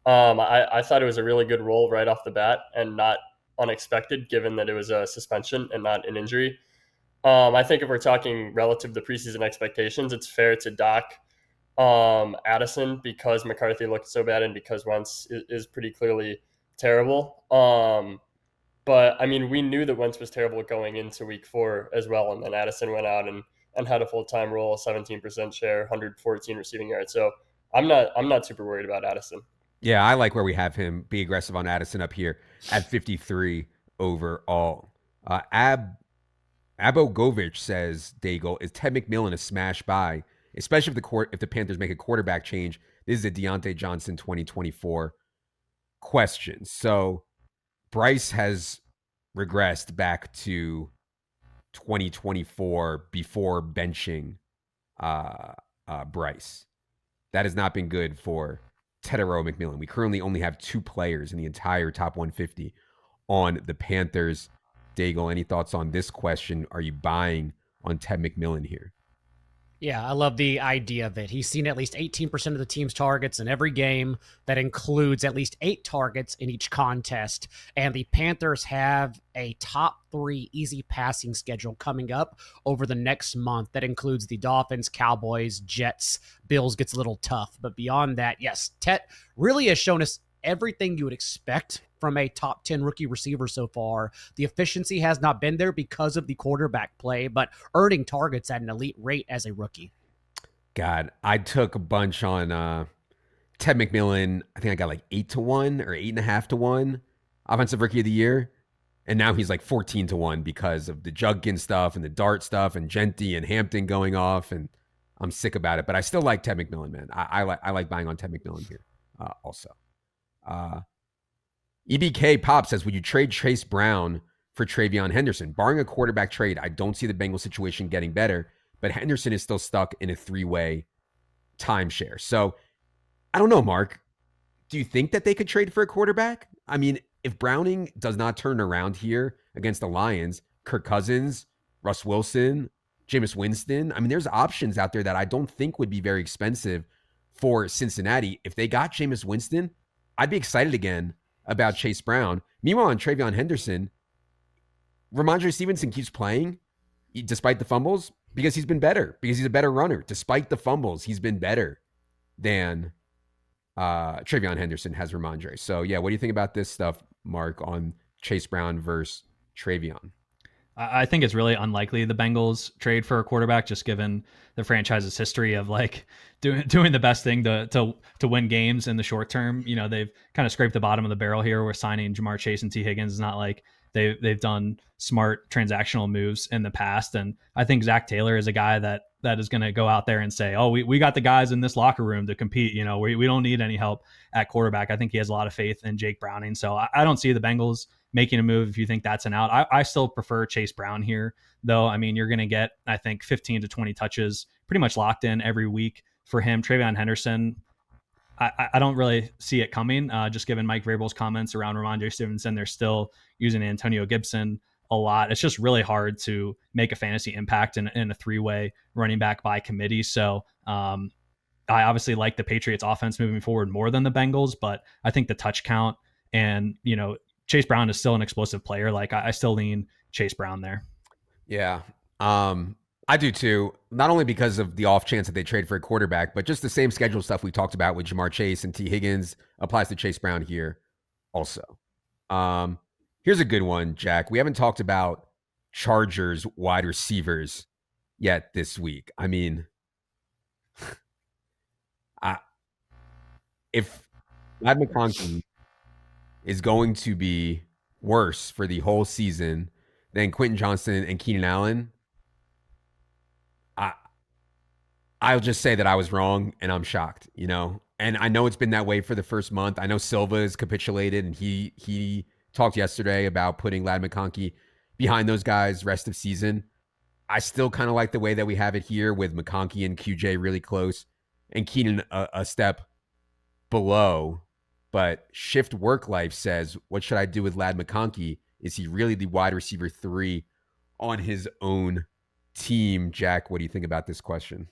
I thought it was a really good role right off the bat and not unexpected given that it was a suspension and not an injury. I think if we're talking relative to preseason expectations, it's fair to dock Addison because McCarthy looked so bad and because Wentz is pretty clearly terrible. But I mean, we knew that Wentz was terrible going into week 4 as well. And then Addison went out and had a full-time role, 17% share, 114 receiving yards. So I'm not super worried about Addison. Yeah, I like where we have him. Be aggressive on Addison up here at 53 overall. Abogovich says, Daigle, is Ted McMillan a smash buy, especially if the Panthers make a quarterback change? This is a Deontay Johnson 2024 question. So Bryce has regressed back to 2024 before benching Bryce. That has not been good for Tedero McMillan. We currently only have 2 players in the entire top 150 on the Panthers. Daigle, any thoughts on this question? Are you buying on Ted McMillan here? Yeah, I love the idea of it. He's seen at least 18% of the team's targets in every game. That includes at least 8 targets in each contest. And the Panthers have a top 3 easy passing schedule coming up over the next month. That includes the Dolphins, Cowboys, Jets. Bills gets a little tough. But beyond that, yes, Tet really has shown us everything you would expect from a top 10 rookie receiver so far. The efficiency has not been there because of the quarterback play, but earning targets at an elite rate as a rookie. God, I took a bunch on Ted McMillan. I think I got like 8-1 or 8.5-1 offensive rookie of the year. And now he's like 14-1 because of the Judkins stuff and the Dart stuff and Genty and Hampton going off. And I'm sick about it. But I still like Ted McMillan, man. I like buying on Ted McMillan here also. EBK Pop says, would you trade Chase Brown for Travion Henderson? Barring a quarterback trade, I don't see the Bengals situation getting better, but Henderson is still stuck in a 3-way timeshare. So I don't know, Mark. Do you think that they could trade for a quarterback? I mean, if Browning does not turn around here against the Lions, Kirk Cousins, Russ Wilson, Jameis Winston, I mean, there's options out there that I don't think would be very expensive for Cincinnati. If they got Jameis Winston, I'd be excited again about Chase Brown. Meanwhile, on Travion Henderson, Ramondre Stevenson keeps playing despite the fumbles because he's been better, because he's a better runner. Despite the fumbles, he's been better than Travion Henderson has Ramondre. So, yeah, what do you think about this stuff, Mark, on Chase Brown versus Travion? I think it's really unlikely the Bengals trade for a quarterback, just given the franchise's history of like doing the best thing to win games in the short term. You know, they've kind of scraped the bottom of the barrel here. We're signing Jamar Chase and T. Higgins. It's not like they've done smart transactional moves in the past. And I think Zach Taylor is a guy that is going to go out there and say, oh, we got the guys in this locker room to compete. You know, we don't need any help at quarterback. I think he has a lot of faith in Jake Browning. So I don't see the Bengals making a move if you think that's an out. I still prefer Chase Brown here, though. I mean, you're going to get, I think, 15 to 20 touches pretty much locked in every week for him. Travion Henderson, I don't really see it coming, just given Mike Vrabel's comments around Ramondre Stevenson. They're still using Antonio Gibson a lot. It's just really hard to make a fantasy impact in a 3-way running back by committee. So I obviously like the Patriots offense moving forward more than the Bengals, but I think the touch count and, you know, Chase Brown is still an explosive player. Like I still lean Chase Brown there. Yeah. I do too. Not only because of the off chance that they trade for a quarterback, but just the same schedule stuff we talked about with Jamar Chase and T. Higgins applies to Chase Brown here also. Here's a good one, Jack. We haven't talked about Chargers wide receivers yet this week. I mean, if Ladd McConkey is going to be worse for the whole season than Quentin Johnston and Keenan Allen, I'll just say that I was wrong and I'm shocked, you know? And I know it's been that way for the first month. I know Silva has capitulated and he talked yesterday about putting Ladd McConkey behind those guys rest of season. I still kind of like the way that we have it here with McConkey and QJ really close and Keenan a step below. But Shift Work Life says, what should I do with Ladd McConkey? Is he really the wide receiver 3 on his own team? Jack, what do you think about this question?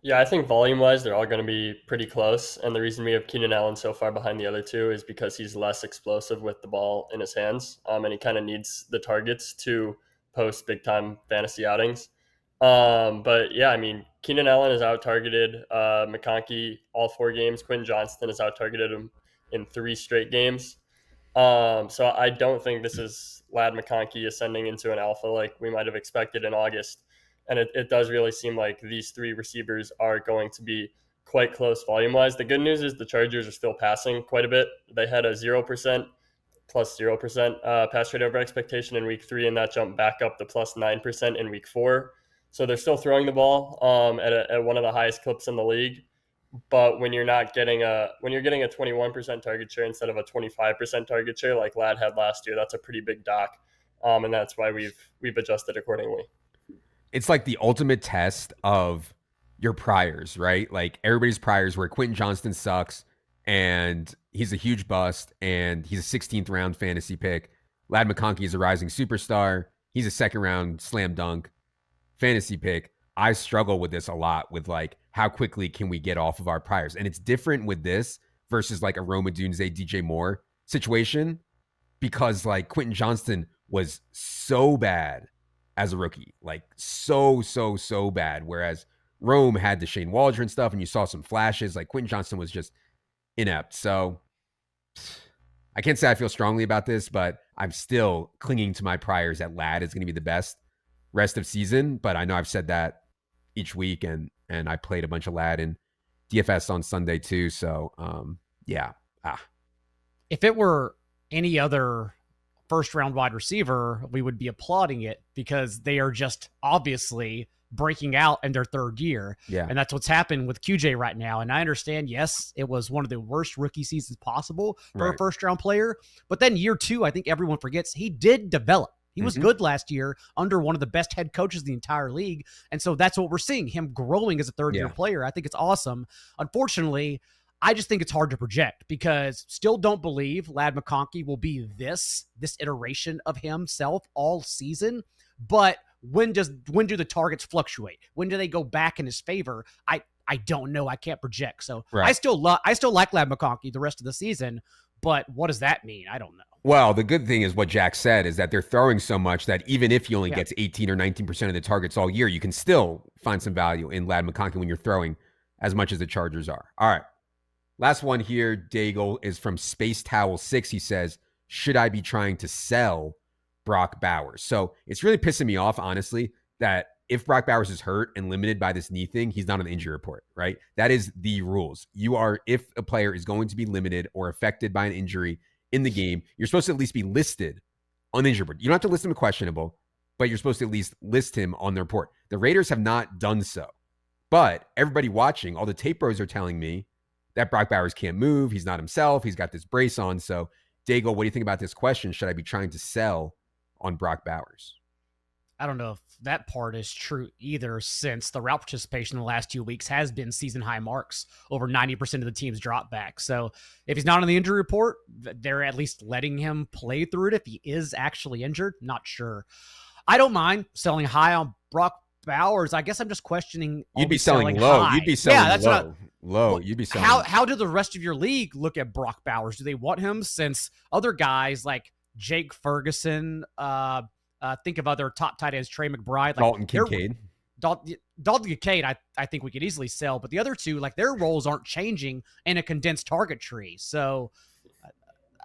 Yeah, I think volume-wise, they're all going to be pretty close. And the reason we have Keenan Allen so far behind the other two is because he's less explosive with the ball in his hands. And he kind of needs the targets to post big-time fantasy outings. But yeah, I mean, Keenan Allen is out-targeted McConkey all 4 games. Quinn Johnston has out-targeted him in 3 straight games. So I don't think this is Ladd McConkey ascending into an alpha like we might have expected in August. And it does really seem like these 3 receivers are going to be quite close volume-wise. The good news is the Chargers are still passing quite a bit. They had a 0% plus 0% pass rate over expectation in week 3, and that jumped back up to plus 9% in week 4. So they're still throwing the ball at one of the highest clips in the league. But when you're getting a 21% target share instead of a 25% target share like Ladd had last year, that's a pretty big dock. And that's why we've adjusted accordingly. It's like the ultimate test of your priors, right? Like everybody's priors where Quentin Johnston sucks and he's a huge bust and he's a 16th round fantasy pick. Ladd McConkey is a rising superstar. He's a 2nd round slam dunk fantasy pick. I struggle with this a lot with like how quickly can we get off of our priors. And it's different with this versus like a Rome Odunze, DJ Moore situation, because like Quentin Johnston was so bad as a rookie, like so bad. Whereas Rome had the Shane Waldron stuff and you saw some flashes. Like Quentin Johnston was just inept. So I can't say I feel strongly about this, but I'm still clinging to my priors that Ladd is going to be the best rest of season. But I know I've said that each week, and I played a bunch of Ladd in DFS on Sunday too. So yeah. If it were any other first round wide receiver, we would be applauding it because they are just obviously breaking out in their third year. Yeah. And that's what's happened with QJ right now. And I understand, yes, it was one of the worst rookie seasons possible for a first round player. But then year two, I think everyone forgets he did develop. He was good last year under one of the best head coaches in the entire league. And so that's what we're seeing, him growing as a third year player. I think it's awesome. Unfortunately, I just think it's hard to project because still don't believe Ladd McConkey will be this iteration of himself all season. But when do the targets fluctuate? When do they go back in his favor? I don't know. I can't project. So I still like Ladd McConkey the rest of the season. But what does that mean? I don't know. Well, the good thing is what Jack said is that they're throwing so much that even if he only gets 18 or 19% of the targets all year, you can still find some value in Ladd McConkey when you're throwing as much as the Chargers are. All right. Last one here, Daigle, is from Space Towel 6. He says, should I be trying to sell Brock Bowers? So it's really pissing me off, honestly, that if Brock Bowers is hurt and limited by this knee thing, he's not on the injury report, right? That is the rules. If a player is going to be limited or affected by an injury in the game, you're supposed to at least be listed on the injury report. You don't have to list him as questionable, but you're supposed to at least list him on the report. The Raiders have not done so. But everybody watching, all the tape bros are telling me that Brock Bowers can't move. He's not himself. He's got this brace on. So, Daigle, what do you think about this question? Should I be trying to sell on Brock Bowers? I don't know if that part is true either, since the route participation in the last 2 weeks has been season high marks, over 90% of the team's drop back. So if he's not on the injury report, they're at least letting him play through it. If he is actually injured, not sure. I don't mind selling high on Brock Bowers. I guess I'm just questioning. You'd be selling low. High. You'd be selling that's low. You'd be selling. How do the rest of your league look at Brock Bowers? Do they want him? Since other guys like Jake Ferguson, think of other top tight ends, Trey McBride, like Dalton Kincaid. Dalton Kincaid, I think we could easily sell, but the other two, like, their roles aren't changing in a condensed target tree. So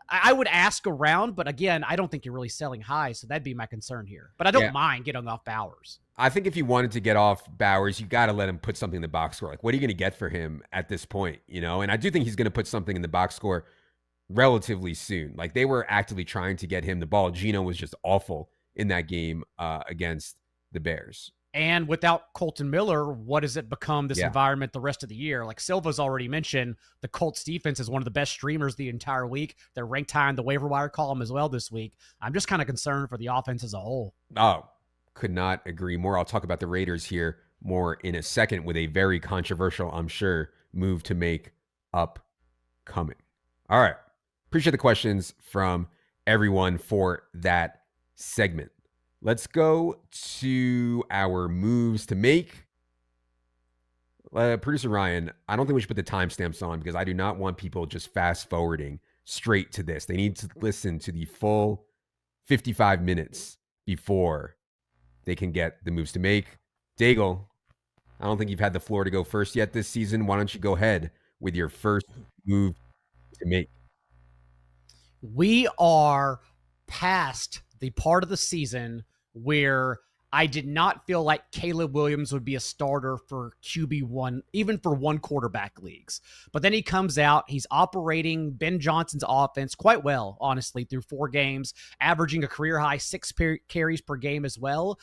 I would ask around, but again, I don't think you're really selling high, so that'd be my concern here. But I don't mind getting off Bowers. I think if you wanted to get off Bowers, you got to let him put something in the box score. Like, what are you going to get for him at this point? You know, and I do think he's going to put something in the box score relatively soon. Like, they were actively trying to get him the ball. Geno was just awful in that game against the Bears. And without Colton Miller, what does it become this environment the rest of the year? Like Silva's already mentioned, the Colts defense is one of the best streamers the entire week. They're ranked high in the waiver wire column as well this week. I'm just kind of concerned for the offense as a whole. Oh, could not agree more. I'll talk about the Raiders here more in a second with a very controversial, I'm sure, move to make upcoming. All right. Appreciate the questions from everyone for that segment. Let's go to our moves to make. Producer Ryan, I don't think we should put the timestamps on because I do not want people just fast forwarding straight to this. They need to listen to the full 55 minutes before they can get the moves to make. Daigle, I don't think you've had the floor to go first yet this season. Why don't you go ahead with your first move to make? We are past the part of the season where I did not feel like Caleb Williams would be a starter for QB1, even for one quarterback leagues. But then he comes out, he's operating Ben Johnson's offense quite well, honestly, through 4 games, averaging a career high 6 carries per game as well.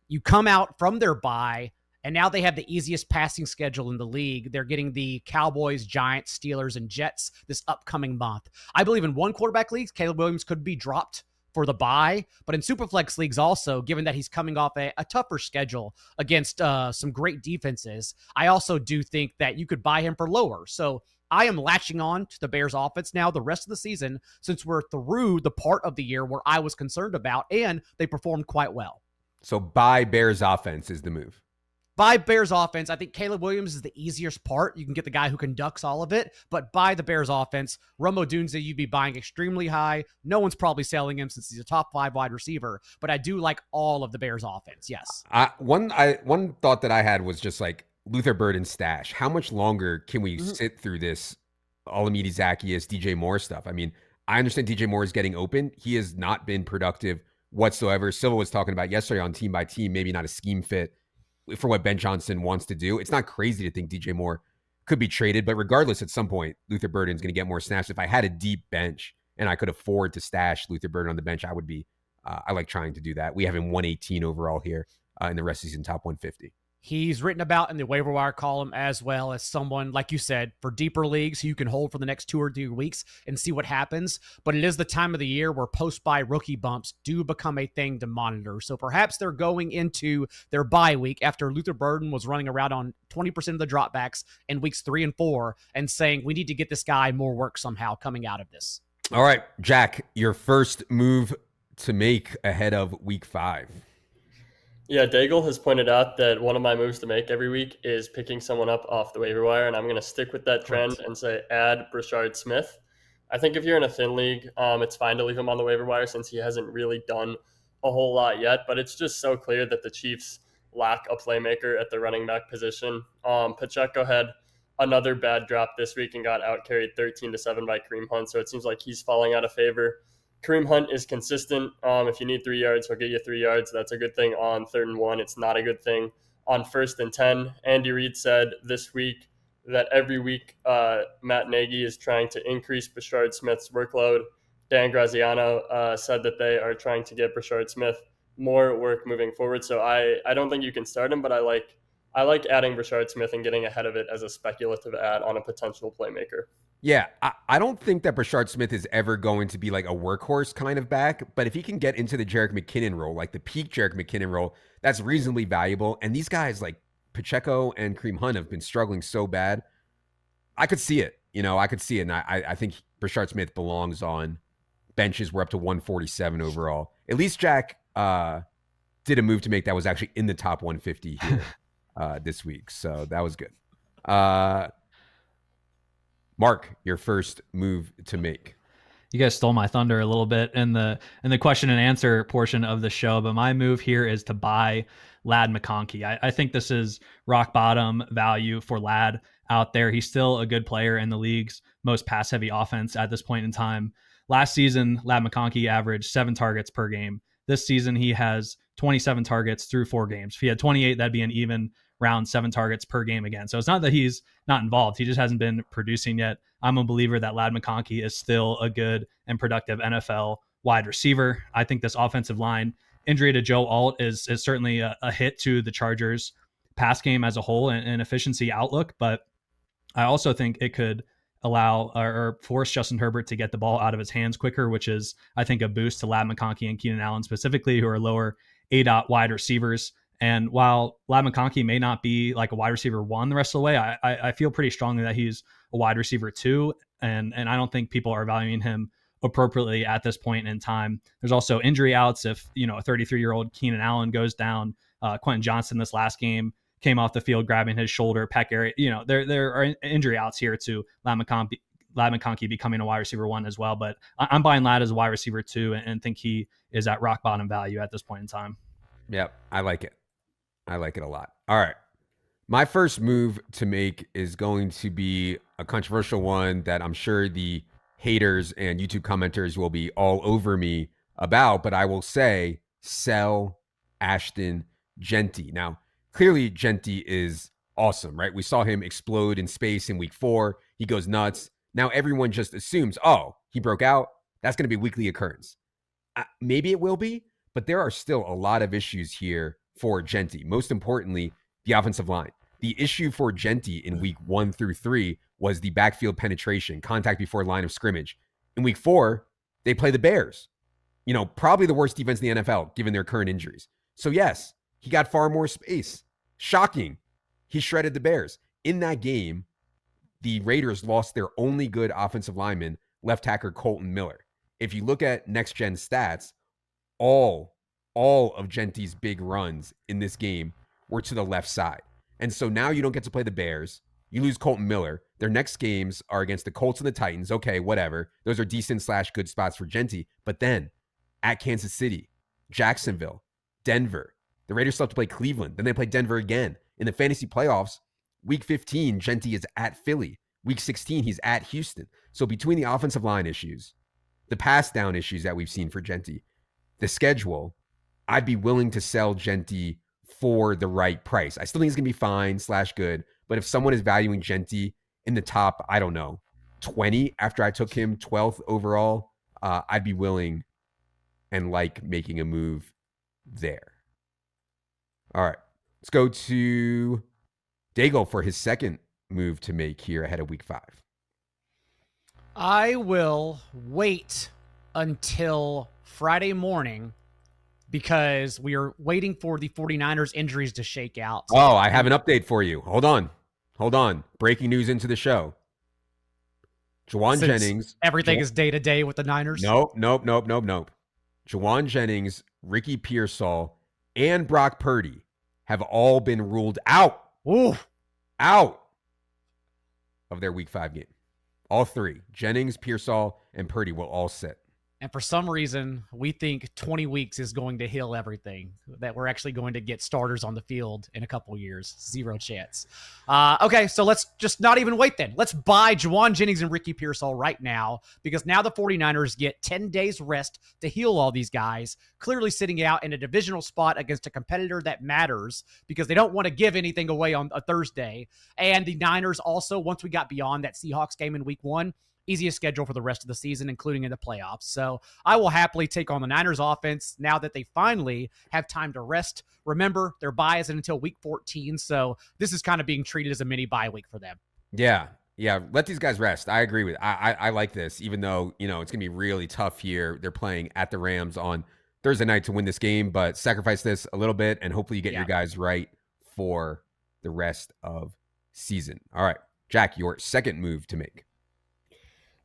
You come out from their bye, and now they have the easiest passing schedule in the league. They're getting the Cowboys, Giants, Steelers, and Jets this upcoming month. I believe in one quarterback leagues, Caleb Williams could be dropped for the bye, but in Superflex leagues also, given that he's coming off a tougher schedule against some great defenses, I also do think that you could buy him for lower. So I am latching on to the Bears offense now the rest of the season, since we're through the part of the year where I was concerned about, and they performed quite well. So buy Bears offense is the move. Buy Bears offense. I think Caleb Williams is the easiest part. You can get the guy who conducts all of it, but buy the Bears offense. Romo Dunze, you'd be buying extremely high. No one's probably selling him since he's a top 5 wide receiver, but I do like all of the Bears offense. Yes. One thought that I had was just like Luther Burden stash. How much longer can we sit through this Olamide Zaccheaus, DJ Moore stuff? I mean, I understand DJ Moore is getting open. He has not been productive whatsoever. Silva was talking about yesterday on Team by Team, maybe not a scheme fit for what Ben Johnson wants to do. It's not crazy to think DJ Moore could be traded, but regardless, at some point, Luther Burden's going to get more snaps. If I had a deep bench and I could afford to stash Luther Burden on the bench, I would be. I like trying to do that. We have him 118 overall here in the rest of the season, top 150. He's written about in the waiver wire column as well as someone, like you said, for deeper leagues who you can hold for the next 2 or 3 weeks and see what happens. But it is the time of the year where post-bye rookie bumps do become a thing to monitor. So perhaps they're going into their bye week after Luther Burden was running around on 20% of the dropbacks in weeks 3 and 4 and saying, we need to get this guy more work somehow coming out of this. All right, Jack, your first move to make ahead of week 5. Yeah, Daigle has pointed out that one of my moves to make every week is picking someone up off the waiver wire, and I'm going to stick with that trend and say add Brashard Smith. I think if you're in a thin league, it's fine to leave him on the waiver wire since he hasn't really done a whole lot yet, but it's just so clear that the Chiefs lack a playmaker at the running back position. Pacheco had another bad drop this week and got out-carried 13-7 by Kareem Hunt, so it seems like he's falling out of favor. Kareem Hunt is consistent. If you need 3 yards, he'll get you 3 yards. That's a good thing on 3rd and 1. It's not a good thing on 1st and 10. Andy Reid said this week that every week Matt Nagy is trying to increase Brashard Smith's workload. Dan Graziano said that they are trying to get Brashard Smith more work moving forward. So I don't think you can start him, but I like adding Brashard Smith and getting ahead of it as a speculative add on a potential playmaker. Yeah, I don't think that Brashard Smith is ever going to be like a workhorse kind of back, but if he can get into the Jerick McKinnon role, like the peak Jerick McKinnon role, that's reasonably valuable. And these guys like Pacheco and Kareem Hunt have been struggling so bad. I could see it. I could see it. And I think Brashard Smith belongs on benches. We're up to 147 overall. At least Jack did a move to make that was actually in the top 150 here this week. So that was good. Mark, your first move to make. You guys stole my thunder a little bit in the question and answer portion of the show, but my move here is to buy Ladd McConkey. I think this is rock bottom value for Ladd out there. He's still a good player in the league's most pass heavy offense at this point in time. Last season, Ladd McConkey averaged 7 targets per game. This season, he has 27 targets through 4 games. If he had 28, that'd be an even round 7 targets per game again. So it's not that he's not involved. He just hasn't been producing yet. I'm a believer that Ladd McConkey is still a good and productive NFL wide receiver. I think this offensive line injury to Joe Alt is certainly a hit to the Chargers pass game as a whole and efficiency outlook. But I also think it could allow or force Justin Herbert to get the ball out of his hands quicker, which is, I think, a boost to Ladd McConkey and Keenan Allen specifically, who are lower ADOT wide receivers. And while Ladd McConkey may not be like a wide receiver 1 the rest of the way, I feel pretty strongly that he's a wide receiver 2. And I don't think people are valuing him appropriately at this point in time. There's also injury outs. If, a 33-year-old Keenan Allen goes down, Quentin Johnson this last game came off the field grabbing his shoulder, pec area. There are injury outs here to Ladd McConkey becoming a wide receiver 1 as well. But I'm buying Ladd as a wide receiver 2 and think he is at rock bottom value at this point in time. Yep, I like it. I like it a lot. All right. My first move to make is going to be a controversial one that I'm sure the haters and YouTube commenters will be all over me about, but I will say sell Ashton Genty. Now, clearly Genty is awesome, right? We saw him explode in space in week 4. He goes nuts. Now everyone just assumes, oh, he broke out. That's going to be a weekly occurrence. Maybe it will be, but there are still a lot of issues here for Genty. Most importantly, the offensive line. The issue for Genty in week 1 through 3 was the backfield penetration, contact before line of scrimmage. In week 4, they play the Bears. Probably the worst defense in the NFL, given their current injuries. So yes, he got far more space. Shocking. He shredded the Bears. In that game, the Raiders lost their only good offensive lineman, left tackle Colton Miller. If you look at next gen stats, all of Genty's big runs in this game were to the left side. And so now you don't get to play the Bears. You lose Colton Miller. Their next games are against the Colts and the Titans. Okay, whatever. Those are decent / good spots for Genty. But then at Kansas City, Jacksonville, Denver. The Raiders still have to play Cleveland. Then they play Denver again. In the fantasy playoffs, week 15, Genty is at Philly. Week 16, he's at Houston. So between the offensive line issues, the pass down issues that we've seen for Genty, the schedule, I'd be willing to sell Genty for the right price. I still think he's going to be fine / good. But if someone is valuing Genty in the top, I don't know, 20 after I took him 12th overall, I'd be willing and like making a move there. All right, let's go to Daigle for his second move to make here ahead of week 5. I will wait until Friday morning because we are waiting for the 49ers injuries to shake out. Oh, I have an update for you. Hold on. Breaking news into the show. Juwan Jennings. Everything is day to day with the Niners. Nope. Juwan Jennings, Ricky Pearsall, and Brock Purdy have all been ruled out. Ooh. Out of their week 5 game. All 3. Jennings, Pearsall, and Purdy will all sit. And for some reason, we think 20 weeks is going to heal everything, that we're actually going to get starters on the field in a couple years. 0 chance. Okay, so let's just not even wait then. Let's buy Juwan Jennings and Ricky Pearsall right now, because now the 49ers get 10 days rest to heal all these guys, clearly sitting out in a divisional spot against a competitor that matters because they don't want to give anything away on a Thursday. And the Niners also, once we got beyond that Seahawks game in week 1, easiest schedule for the rest of the season, including in the playoffs. So I will happily take on the Niners offense now that they finally have time to rest. Remember, their bye isn't until week 14, so this is kind of being treated as a mini bye week for them. Yeah. Let these guys rest. I agree with. I like this, even though it's gonna be really tough here. They're playing at the Rams on Thursday night to win this game, but sacrifice this a little bit, and hopefully you get your guys right for the rest of season. All right, Jack, your second move to make.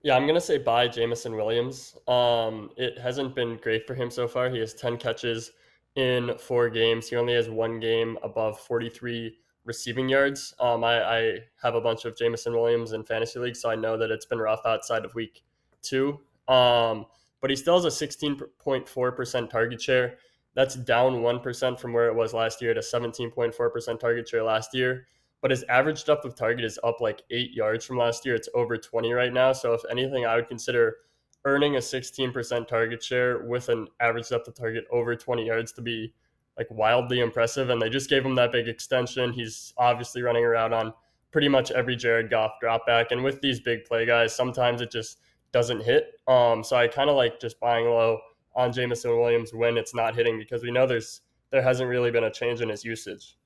Yeah, I'm going to say buy Jameson Williams. It hasn't been great for him so far. He has 10 catches in 4 games. He only has 1 game above 43 receiving yards. I have a bunch of Jameson Williams in fantasy leagues, so I know that it's been rough outside of week 2. But he still has a 16.4% target share. That's down 1% from where it was last year to 17.4% target share last year. But his average depth of target is up like 8 yards from last year. It's over 20 right now. So if anything, I would consider earning a 16% target share with an average depth of target over 20 yards to be like wildly impressive. And they just gave him that big extension. He's obviously running around on pretty much every Jared Goff drop back. And with these big play guys, sometimes it just doesn't hit. So I kind of like just buying low on Jameson Williams when it's not hitting, because we know there hasn't really been a change in his usage.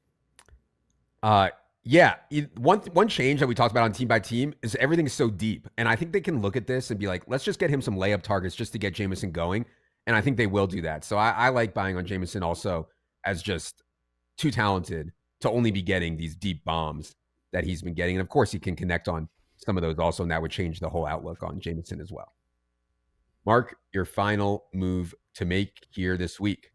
Yeah, one change that we talked about on team by team is everything is so deep. And I think they can look at this and be like, let's just get him some layup targets just to get Jameson going. And I think they will do that. So I like buying on Jameson also as just too talented to only be getting these deep bombs that he's been getting. And of course, he can connect on some of those also, and that would change the whole outlook on Jameson as well. Mark, your final move to make here this week.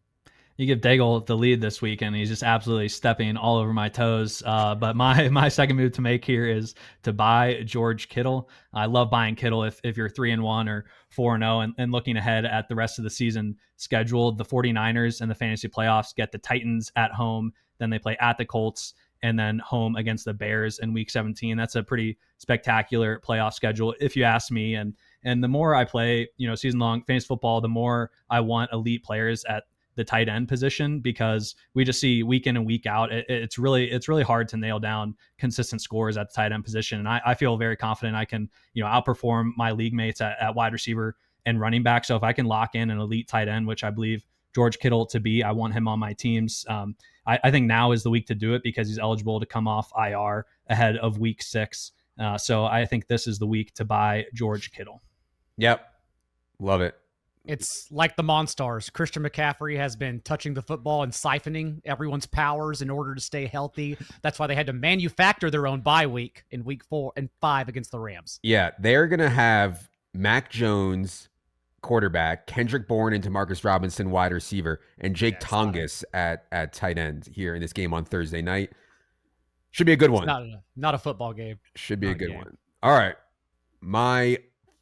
You give Daigle the lead this week, and he's just absolutely stepping all over my toes. But my second move to make here is to buy George Kittle. I love buying Kittle if you're 3-1 or 4-0 and looking ahead at the rest of the season schedule. The 49ers and the fantasy playoffs get the Titans at home. Then they play at the Colts and then home against the Bears in week 17. That's a pretty spectacular playoff schedule, if you ask me. And the more I play, season long fantasy football, the more I want elite players at the tight end position, because we just see week in and week out, it's really hard to nail down consistent scores at the tight end position. And I feel very confident I can, outperform my league mates at wide receiver and running back. So if I can lock in an elite tight end, which I believe George Kittle to be, I want him on my teams. I think now is the week to do it because he's eligible to come off IR ahead of week 6. So I think this is the week to buy George Kittle. Yep. Love it. It's like the Monstars. Christian McCaffrey has been touching the football and siphoning everyone's powers in order to stay healthy. That's why they had to manufacture their own bye week in week 4 and 5 against the Rams. Yeah, they're going to have Mac Jones, quarterback, Kendrick Bourne and Demarcus Robinson wide receiver, and Jake Tongas at tight end here in this game on Thursday night. Should be a good one. Not a football game. Should be a good one. All right. My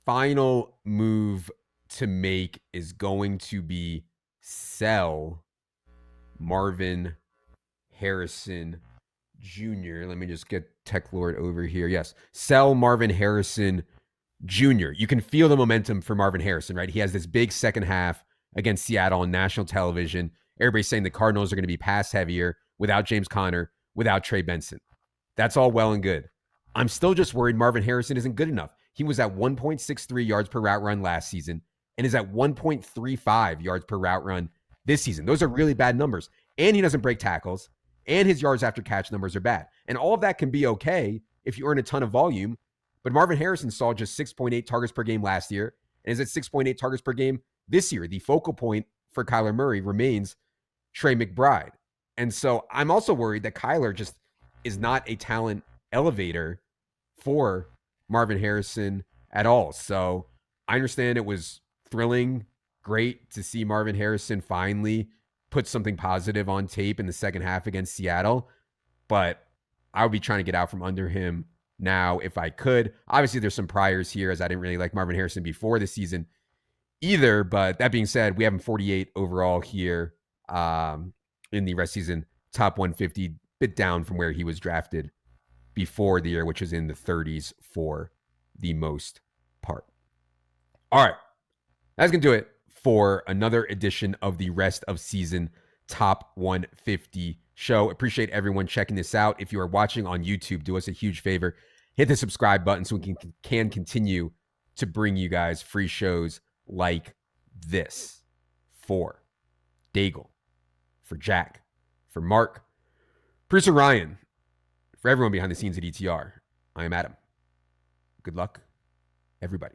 final move to make is going to be sell Marvin Harrison Jr. Let me just get Tech Lord over here. Yes. Sell Marvin Harrison Jr. You can feel the momentum for Marvin Harrison, right? He has this big second half against Seattle on national television. Everybody's saying the Cardinals are going to be pass heavier without James Conner, without Trey Benson. That's all well and good. I'm still just worried Marvin Harrison isn't good enough. He was at 1.63 yards per route run last season and is at 1.35 yards per route run this season. Those are really bad numbers. And he doesn't break tackles. And his yards after catch numbers are bad. And all of that can be okay if you earn a ton of volume. But Marvin Harrison saw just 6.8 targets per game last year and is at 6.8 targets per game this year. The focal point for Kyler Murray remains Trey McBride. And so I'm also worried that Kyler just is not a talent elevator for Marvin Harrison at all. So I understand it was thrilling, great to see Marvin Harrison finally put something positive on tape in the second half against Seattle, but I would be trying to get out from under him now if I could. Obviously, there's some priors here, as I didn't really like Marvin Harrison before the season either, but that being said, we have him 48 overall here in the rest season, top 150, bit down from where he was drafted before the year, which was in the 30s for the most part. All right, that's going to do it for another edition of the rest of season top 150 show. Appreciate everyone checking this out. If you are watching on YouTube, do us a huge favor. Hit the subscribe button so we can continue to bring you guys free shows like this. For Daigle, for Jack, for Mark, producer Ryan, for everyone behind the scenes at ETR, I am Adam. Good luck, everybody.